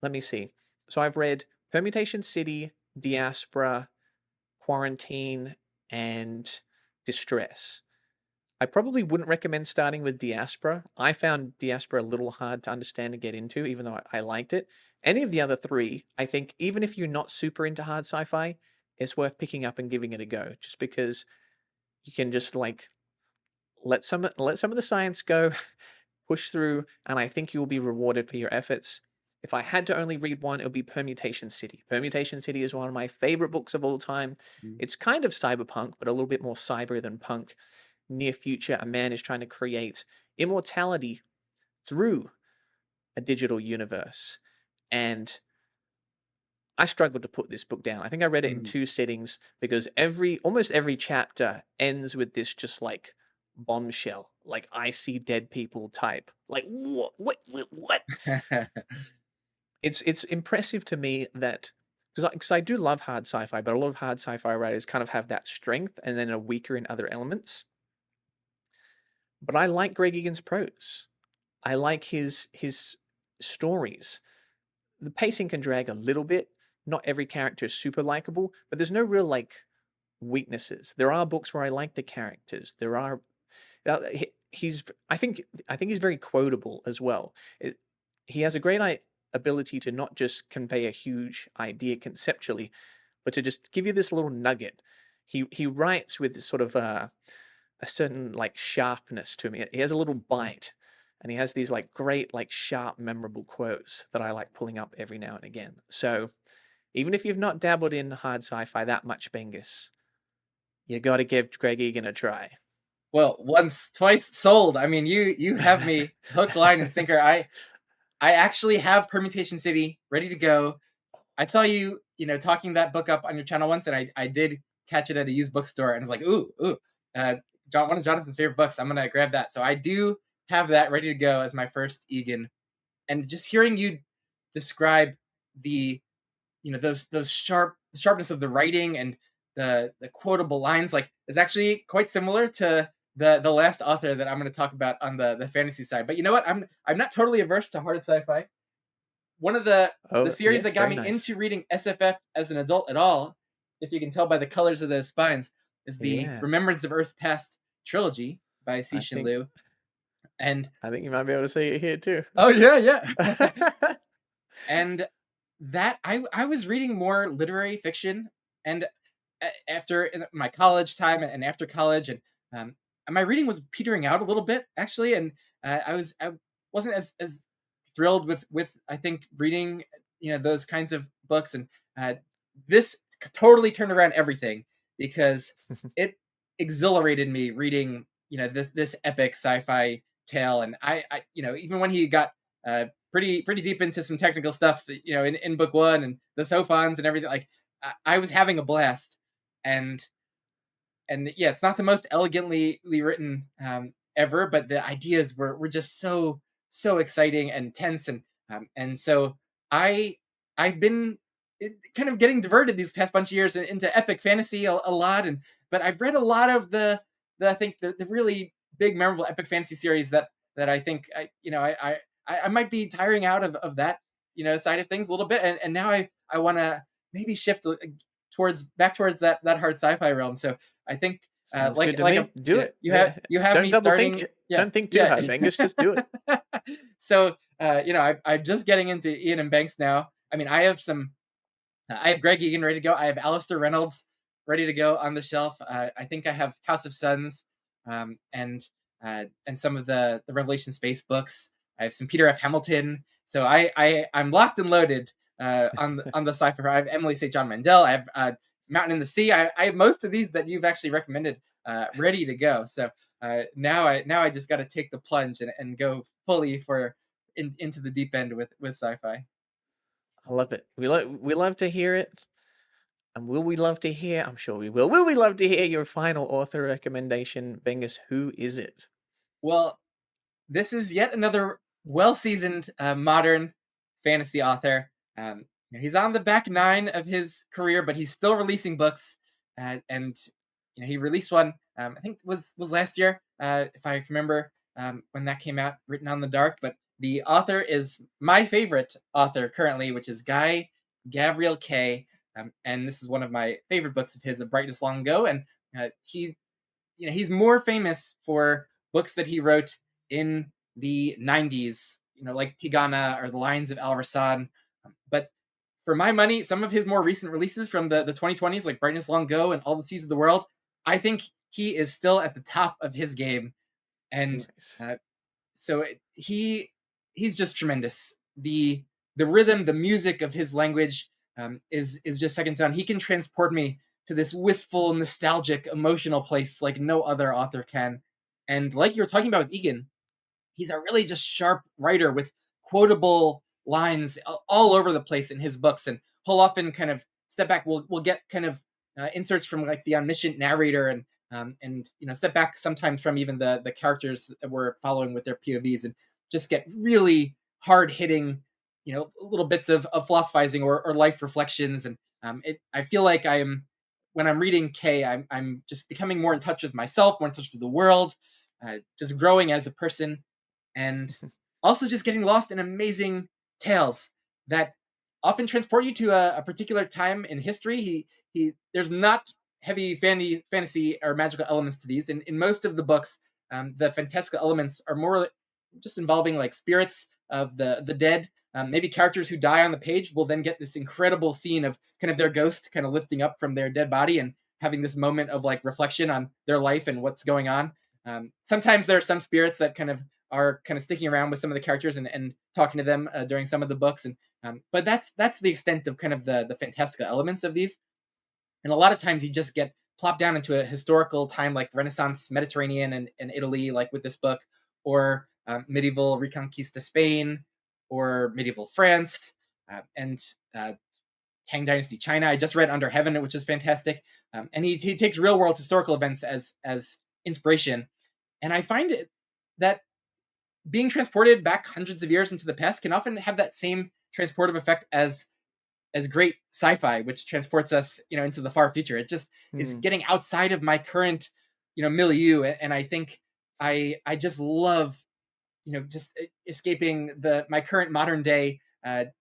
let me see. So I've read Permutation City, Diaspora, Quarantine, and Distress. I probably wouldn't recommend starting with Diaspora. I found Diaspora a little hard to understand and get into, even though I liked it. Any of the other 3, I think, even if you're not super into hard sci-fi, it's worth picking up and giving it a go, just because you can just like let some of the science go, push through, and I think you will be rewarded for your efforts. If I had to only read one, it would be Permutation City. Permutation City is one of my favorite books of all time. Mm. It's kind of cyberpunk, but a little bit more cyber than punk. Near future, a man is trying to create immortality through a digital universe. And I struggled to put this book down. I think I read it in Mm. 2 sittings because almost every chapter ends with this just like bombshell, like I see dead people type. Like what? It's impressive to me that because I do love hard sci-fi, but a lot of hard sci-fi writers kind of have that strength and then are weaker in other elements. But I like Greg Egan's prose. I like his stories. The pacing can drag a little bit. Not every character is super likable, but there's no real like weaknesses. There are books where I like the characters. There are he's I think he's very quotable as well. He has a great ability to not just convey a huge idea conceptually, but to just give you this little nugget. He writes with sort of a certain like sharpness to him. He has a little bite, and he has these like great like sharp, memorable quotes that I like pulling up every now and again. So even if you've not dabbled in hard sci-fi that much, Bengus, you got to give Greg Egan a try. Well, once, twice sold. I mean, you have me hook, line, and sinker. I actually have Permutation City ready to go. I saw talking that book up on your channel once, and I did catch it at a used bookstore, and I was like, ooh, one of Jonathan's favorite books. I'm gonna grab that. So I do have that ready to go as my first Egan. And just hearing you describe the those sharpness of the writing and the quotable lines, like, it's actually quite similar to the last author that I'm going to talk about on the fantasy side. But you know what? I'm not totally averse to hard sci-fi. One of the Oh series yes, that got very me nice. into reading SFF as an adult at all, if you can tell by the colors of those spines, is the Yeah, Remembrance of Earth's Past trilogy by I Cixin think Liu. And I think you might be able to see it here too. oh yeah. And that I was reading more literary fiction, and after in my college time and after college, um, and my reading was petering out a little bit actually, and I wasn't as thrilled with I think reading those kinds of books, and this totally turned around everything because it exhilarated me reading this epic sci-fi tale, and I even when he got pretty deep into some technical stuff, in book 1 and the sophons and everything, like I was having a blast. And yeah, it's not the most elegantly written ever, but the ideas were just so exciting and tense, and so I I've been kind of getting diverted these past bunch of years into epic fantasy a lot, and but I've read a lot of the I think the really big memorable epic fantasy series that I think I might be tiring out of that side of things a little bit, and now I want to maybe shift towards back towards that hard sci-fi realm. So I think Sounds good to like me. a Do it. you have Don't me double think starting. it. Yeah, Don't think too yeah. hard, Angus. Just do it. So I'm just getting into Ian and Banks now. I mean, I have Greg Egan ready to go. I have Alastair Reynolds ready to go on the shelf. I think I have House of Suns, and some of the Revelation Space books. I have some Peter F. Hamilton. So I'm locked and loaded on the sci-fi. I have Emily St. John Mandel. I have Mountain in the Sea. I have most of these that you've actually recommended ready to go. So now I just got to take the plunge and go fully into the deep end with sci-fi. I love it. We love to hear it. And will we love to hear? I'm sure we will. Will we love to hear your final author recommendation, Bengus? Who is it? Well, this is yet another well-seasoned modern fantasy author. He's on the back nine of his career, but he's still releasing books. And he released one. I think was last year, if I remember when that came out, Written on the Dark. But the author is my favorite author currently, which is Gavriel Kay. And this is one of my favorite books of his, A Brightness Long Ago. And he's more famous for books that he wrote in the 90s, like Tigana or The Lions of Al Rassan. But for my money, some of his more recent releases from the 2020s, like Brightness Long Ago and All the Seas of the World, I think he is still at the top of his game. And Nice. so he's just tremendous. The rhythm, the music of his language is just second to none. He can transport me to this wistful, nostalgic, emotional place like no other author can. And like you were talking about with Egan, he's a really just sharp writer with quotable lines all over the place in his books, and he'll often kind of step back. We'll get kind of inserts from like the omniscient narrator, and step back sometimes from even the characters that we're following with their POVs, and just get really hard hitting, little bits of philosophizing or life reflections. And I feel like when I'm reading Kay, I'm just becoming more in touch with myself, more in touch with the world, just growing as a person, and also just getting lost in amazing tales that often transport you to a particular time in history. There's not heavy fantasy or magical elements to these. In most of the books, the fantastical elements are more just involving like spirits of the dead. Maybe characters who die on the page will then get this incredible scene of kind of their ghost kind of lifting up from their dead body and having this moment of like reflection on their life and what's going on. Sometimes there are some spirits that are kind of sticking around with some of the characters and talking to them during some of the books, and but that's the extent of kind of the fantastical elements of these. And a lot of times you just get plopped down into a historical time like Renaissance Mediterranean and Italy, like with this book, or medieval Reconquista Spain, or medieval France, and Tang Dynasty China. I just read Under Heaven, which is fantastic, and he takes real world historical events as inspiration. And I find it that being transported back hundreds of years into the past can often have that same transportive effect as great sci-fi, which transports us, into the far future. It just is getting outside of my current, milieu, and I think I just love, just escaping my current modern day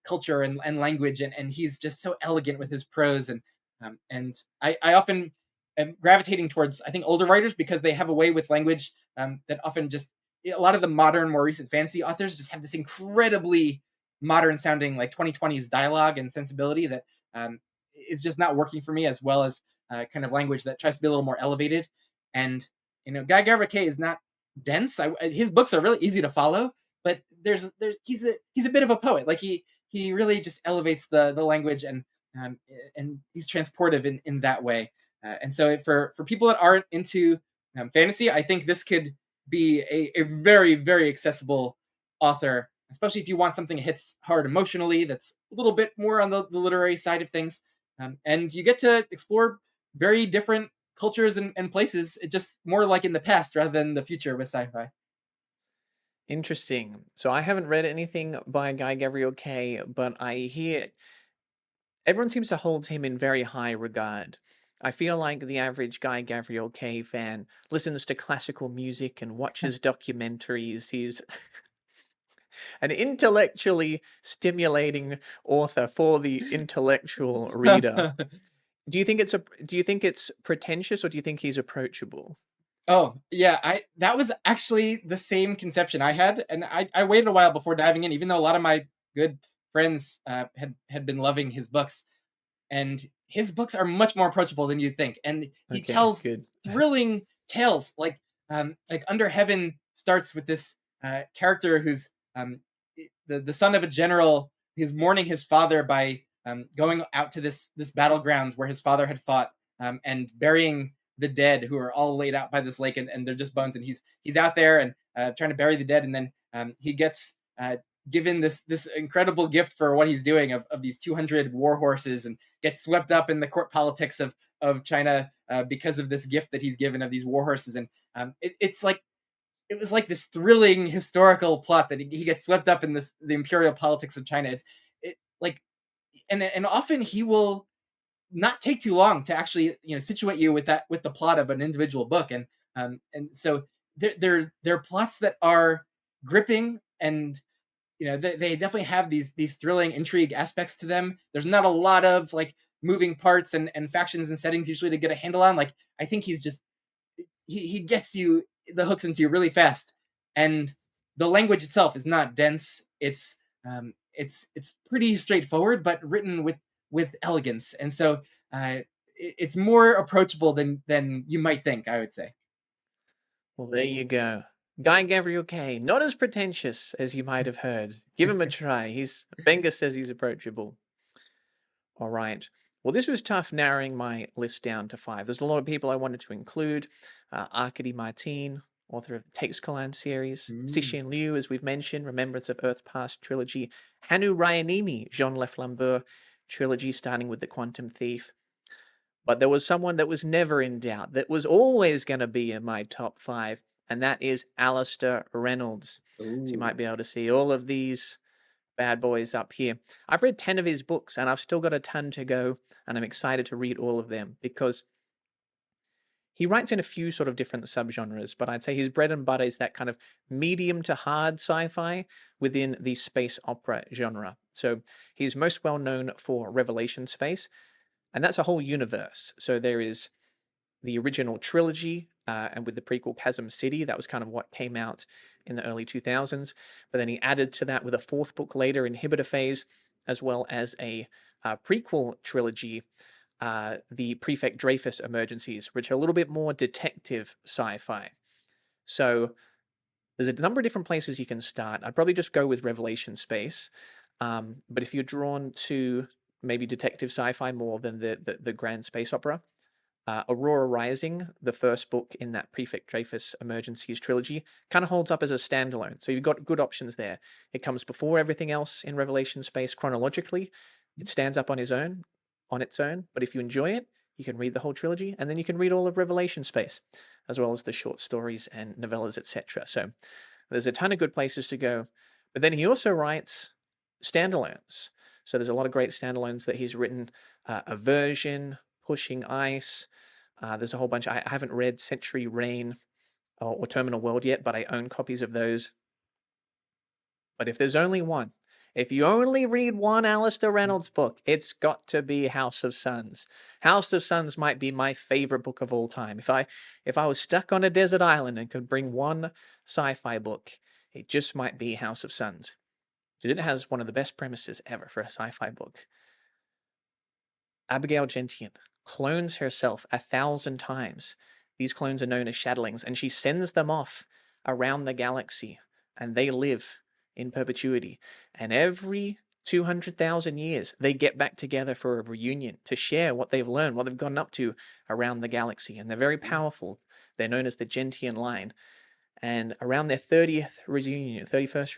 culture and language, and he's just so elegant with his prose, and I often am gravitating towards, I think, older writers because they have a way with language that often just a lot of the modern, more recent fantasy authors just have this incredibly modern sounding, like 2020s dialogue and sensibility that is just not working for me as well as kind of language that tries to be a little more elevated. And Gavriel Kay is not dense. His books are really easy to follow, but he's a bit of a poet. Like he really just elevates the language, and he's transportive in that way. And so for people that aren't into fantasy, I think this could be a very, very accessible author, especially if you want something that hits hard emotionally, that's a little bit more on the literary side of things. And you get to explore very different cultures and places, just more like in the past rather than the future with sci-fi. Interesting. So I haven't read anything by Gavriel Kay, but I hear everyone seems to hold him in very high regard. I feel like the average Gavriel Kay fan listens to classical music and watches documentaries. He's an intellectually stimulating author for the intellectual reader. do you think it's pretentious, or do you think he's approachable? Oh, yeah, I that was actually the same conception I had, and I waited a while before diving in, even though a lot of my good friends had been loving his books, and his books are much more approachable than you'd think, and he Okay, tells good. thrilling tales. Like Under Heaven starts with this character who's the son of a general who's mourning his father by going out to this battleground where his father had fought, and burying the dead who are all laid out by this lake, and they're just bones, and he's out there and trying to bury the dead, and then he gets given this incredible gift for what he's doing of these 200 war horses, and gets swept up in the court politics of China because of this gift that he's given of these war horses. And it's like it was like this thrilling historical plot that he gets swept up in the imperial politics of China. It like and often he will not take too long to actually situate you with the plot of an individual book. And so they're plots that are gripping, and they definitely have these thrilling intrigue aspects to them. There's not a lot of like moving parts and factions and settings usually to get a handle on. Like I think he's just he gets you the hooks into you really fast, and the language itself is not dense. It's pretty straightforward, but written with elegance, and so it's more approachable than you might think, I would say. Well, there you go. Guy Gavriel Kay, not as pretentious as you might have heard. Give him a try. Benga says he's approachable. All right. Well, this was tough narrowing my list down to 5. There's a lot of people I wanted to include. Arkady Martin, author of the Takes Kalan series. Cixin Liu, as we've mentioned, Remembrance of Earth's Past trilogy. Hannu Ryanimi, Jean Leflambeur trilogy, starting with The Quantum Thief. But there was someone that was never in doubt, that was always going to be in my top 5, and that is Alastair Reynolds. So you might be able to see all of these bad boys up here. I've read 10 of his books, and I've still got a ton to go, and I'm excited to read all of them because he writes in a few sort of different subgenres, but I'd say his bread and butter is that kind of medium to hard sci-fi within the space opera genre. So he's most well known for Revelation Space, and that's a whole universe. So there is the original trilogy, and with the prequel Chasm City, that was kind of what came out in the early 2000s. But then he added to that with a 4th book later, Inhibitor Phase, as well as a prequel trilogy, the Prefect Dreyfus Emergencies, which are a little bit more detective sci-fi. So there's a number of different places you can start. I'd probably just go with Revelation Space. But if you're drawn to maybe detective sci-fi more than the grand space opera, Aurora Rising, the first book in that Prefect Dreyfus Emergencies trilogy, kind of holds up as a standalone. So you've got good options there. It comes before everything else in Revelation Space chronologically. It stands up on its own. But if you enjoy it, you can read the whole trilogy, and then you can read all of Revelation Space, as well as the short stories and novellas, etc. So there's a ton of good places to go. But then he also writes standalones. So there's a lot of great standalones that he's written. Aversion, Pushing Ice. There's a whole bunch. I haven't read Century Reign or Terminal World yet, but I own copies of those. But if there's only one, if you only read one Alastair Reynolds book, it's got to be House of Suns. House of Suns might be my favorite book of all time. If I was stuck on a desert island and could bring one sci-fi book, it just might be House of Suns. Because it has one of the best premises ever for a sci-fi book. Abigail Gentian clones herself 1,000 times. These clones are known as shadowlings, and she sends them off around the galaxy, and they live in perpetuity. And every 200,000 years, they get back together for a reunion to share what they've learned, what they've gotten up to around the galaxy. And they're very powerful. They're known as the Gentian line. And around their 31st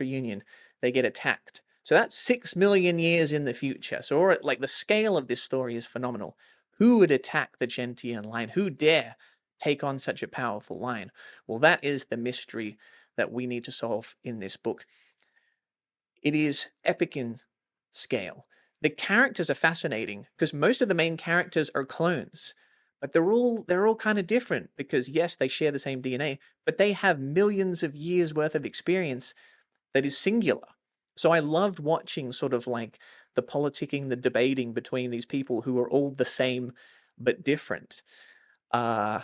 reunion, they get attacked. So that's 6 million years in the future. So like the scale of this story is phenomenal. Who would attack the Gentian line? Who dare take on such a powerful line? Well, that is the mystery that we need to solve in this book. It is epic in scale. The characters are fascinating because most of the main characters are clones, but they're all kind of different because yes, they share the same DNA, but they have millions of years worth of experience that is singular. So I loved watching sort of like the politicking, the debating between these people who are all the same but different. Uh,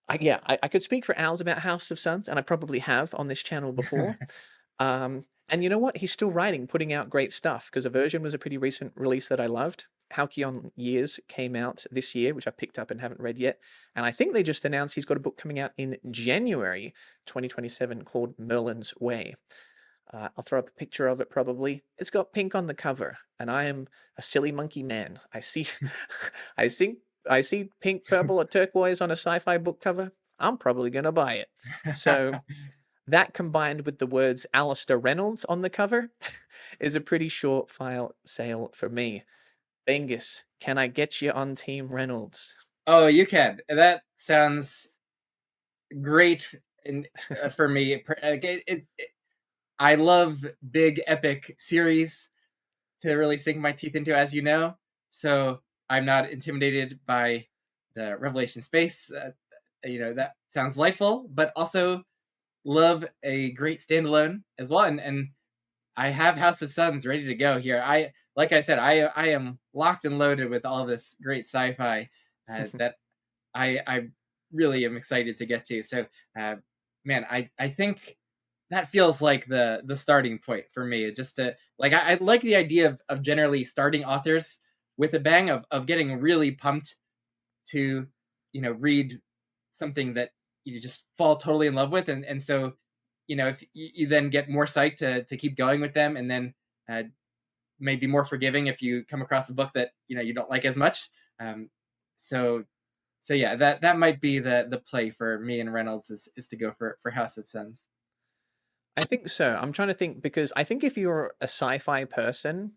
I could speak for hours about House of Suns, and I probably have on this channel before. And you know what? He's still writing, putting out great stuff, because Aversion was a pretty recent release that I loved. Halcyon Years came out this year, which I picked up and haven't read yet. And I think they just announced he's got a book coming out in January 2027 called Merlin's Way. I'll throw up a picture of it probably. It's got pink on the cover, and I am a silly monkey man. I see, I see, I see pink, purple, or turquoise on a sci-fi book cover. I'm probably gonna buy it. So that combined with the words Alastair Reynolds on the cover is a pretty short file sale for me. Bengus, can I get you on Team Reynolds? Oh, you can. That sounds great for me. I love big epic series to really sink my teeth into, as you know. So I'm not intimidated by the Revelation space. That sounds delightful, but also love a great standalone as well. And I have House of Suns ready to go here. Like I said, I am locked and loaded with all this great sci-fi that I really am excited to get to. So, man, I think that feels like the starting point for me. Just to like, I like the idea of generally starting authors with a bang of getting really pumped to read something that you just fall totally in love with, and so if you then get more psyched to keep going with them, and then maybe more forgiving if you come across a book that you don't like as much. Um, so so yeah, that might be the play for me and Reynolds is to go for House of Suns. I think so. I'm trying to think because I think if you're a sci-fi person,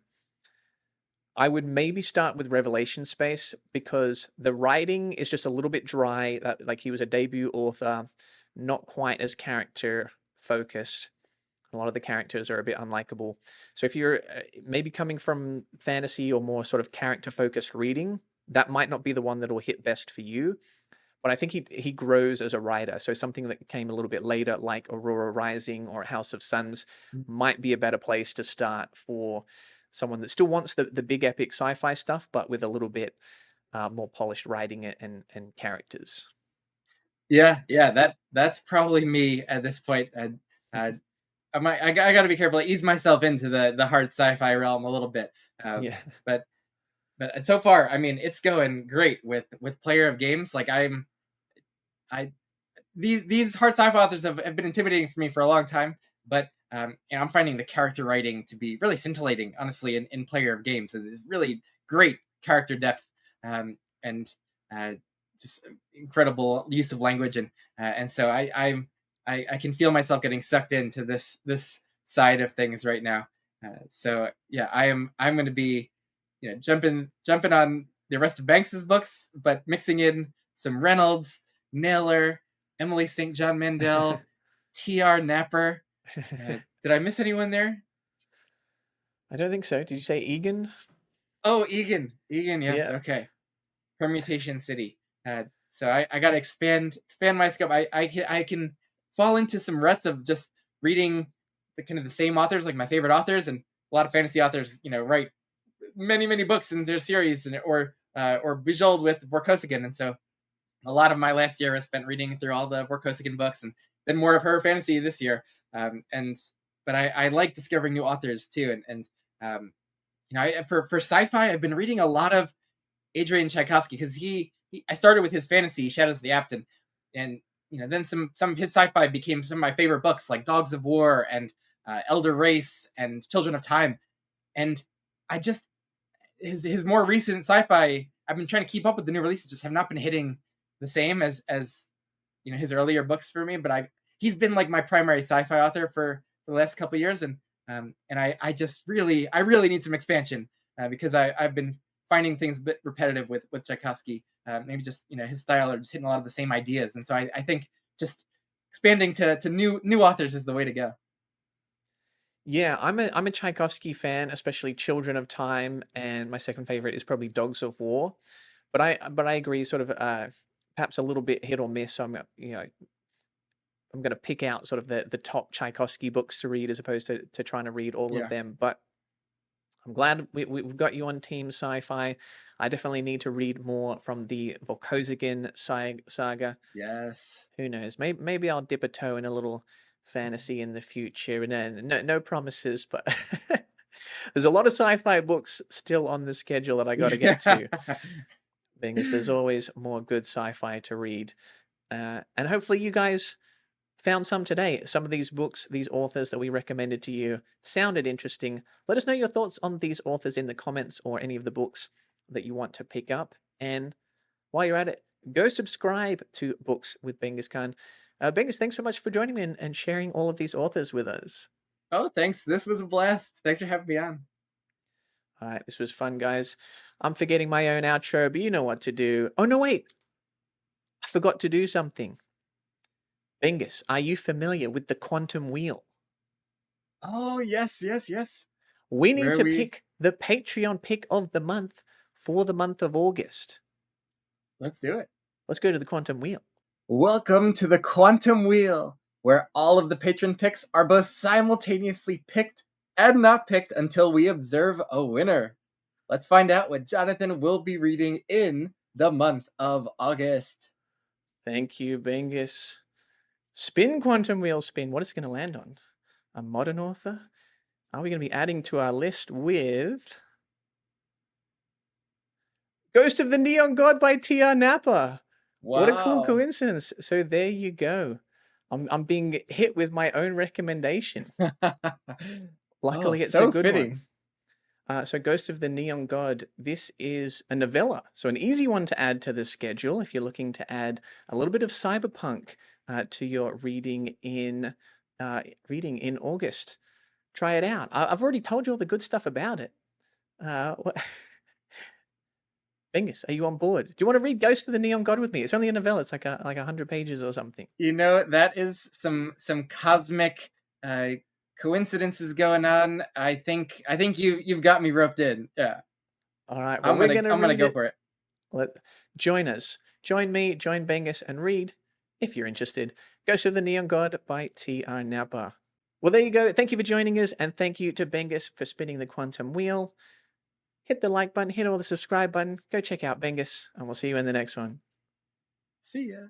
I would maybe start with Revelation Space because the writing is just a little bit dry. Like he was a debut author, not quite as character focused. A lot of the characters are a bit unlikable. So if you're maybe coming from fantasy or more sort of character focused reading, that might not be the one that will hit best for you. But I think he grows as a writer. So something that came a little bit later, like Aurora Rising or House of Suns, might be a better place to start for someone that still wants the big epic sci-fi stuff, but with a little bit more polished writing and characters. Yeah, that's probably me at this point. Uh, I got to be careful. I ease myself into the hard sci-fi realm a little bit. Yeah. But so far, I mean, it's going great with Player of Games. Like I these hard sci-fi authors have been intimidating for me for a long time, but and I'm finding the character writing to be really scintillating, honestly, in Player of Games. And it's really great character depth, and uh, just incredible use of language, and so I can feel myself getting sucked into this side of things right now. So yeah, I'm going to be jumping on the rest of Banks's books, but mixing in some Reynolds, Nayler, Emily St. John Mandel, T.R. Napper. Did I miss anyone there? I don't think so. Did you say Egan? Oh, Egan. Egan, yes. Yeah. Okay. Permutation City. So I got to expand my scope. I can fall into some ruts of just reading the kind of the same authors, like my favorite authors, and a lot of fantasy authors, write many books in their series, or Bujold with Vorkosigan, and so a lot of my last year was spent reading through all the Vorkosigan books, and then more of her fantasy this year. And but I like discovering new authors too, and for sci-fi, I've been reading a lot of Adrian Tchaikovsky because I started with his fantasy Shadows of the Apt, and then some of his sci-fi became some of my favorite books like Dogs of War and Elder Race and Children of Time, and I just his more recent sci-fi, I've been trying to keep up with the new releases, just have not been hitting the same as his earlier books for me. But he's been like my primary sci-fi author for the last couple of years, and I just I really need some expansion because I've been finding things a bit repetitive with Tchaikovsky. Maybe just his style, or just hitting a lot of the same ideas, and so I think just expanding to new authors is the way to go. Yeah, I'm a Tchaikovsky fan, especially Children of Time, and my second favorite is probably Dogs of War. But I agree, sort of perhaps a little bit hit or miss. So I'm gonna pick out sort of the top Tchaikovsky books to read as opposed to trying to read all of Yeah. them. But I'm glad we've got you on Team Sci-Fi. I definitely need to read more from the Volkozigen saga. Yes. Who knows? Maybe I'll dip a toe in a little fantasy in the future. And then no promises, but there's a lot of sci-fi books still on the schedule that I got to get to. Because there's always more good sci-fi to read, and hopefully you guys found some today. Some of these books, these authors that we recommended to you, sounded interesting. Let us know your thoughts on these authors in the comments or any of the books that you want to pick up. And while you're at it, go subscribe to Books with Benghis Khan. Benghis, thanks so much for joining me and sharing all of these authors with us. Oh, thanks. This was a blast. Thanks for having me on. All right, this was fun, guys. I'm forgetting my own outro, but you know what to do. Oh, no, wait. I forgot to do something. Benghis, are you familiar with the quantum wheel? Oh, yes, yes, yes. We need Where to we pick the Patreon pick of the month for the month of August. Let's do it. Let's go to the quantum wheel. Welcome to the Quantum Wheel, where all of the patron picks are both simultaneously picked and not picked until we observe a winner. Let's find out what Jonathan will be reading in the month of August. Thank you, Benghis. Spin, quantum wheel, spin. What is it going to land on? A modern author? Are we going to be adding to our list with Ghost of the Neon God by T.R. Napa? Wow. What a cool coincidence. So there you go. I'm being hit with my own recommendation. Luckily, it's so a good fitting. one. So Ghost of the Neon God, this is a novella. So an easy one to add to the schedule if you're looking to add a little bit of cyberpunk to your reading in August. Try it out. I've already told you all the good stuff about it. Bingus, are you on board? Do you want to read Ghost of the Neon God with me? It's only a novella. It's like 100 pages or something. You know, that is some cosmic coincidences going on. I think you've got me roped in. Yeah. All right. Well, I'm gonna go for it. Join us. Join me, join Bengus, and read, if you're interested, Ghost of the Neon God by T.R. Napa. Well, there you go. Thank you for joining us, and thank you to Bengus for spinning the quantum wheel. Hit the like button, hit all the subscribe button, go check out Bengus, and we'll see you in the next one. See ya.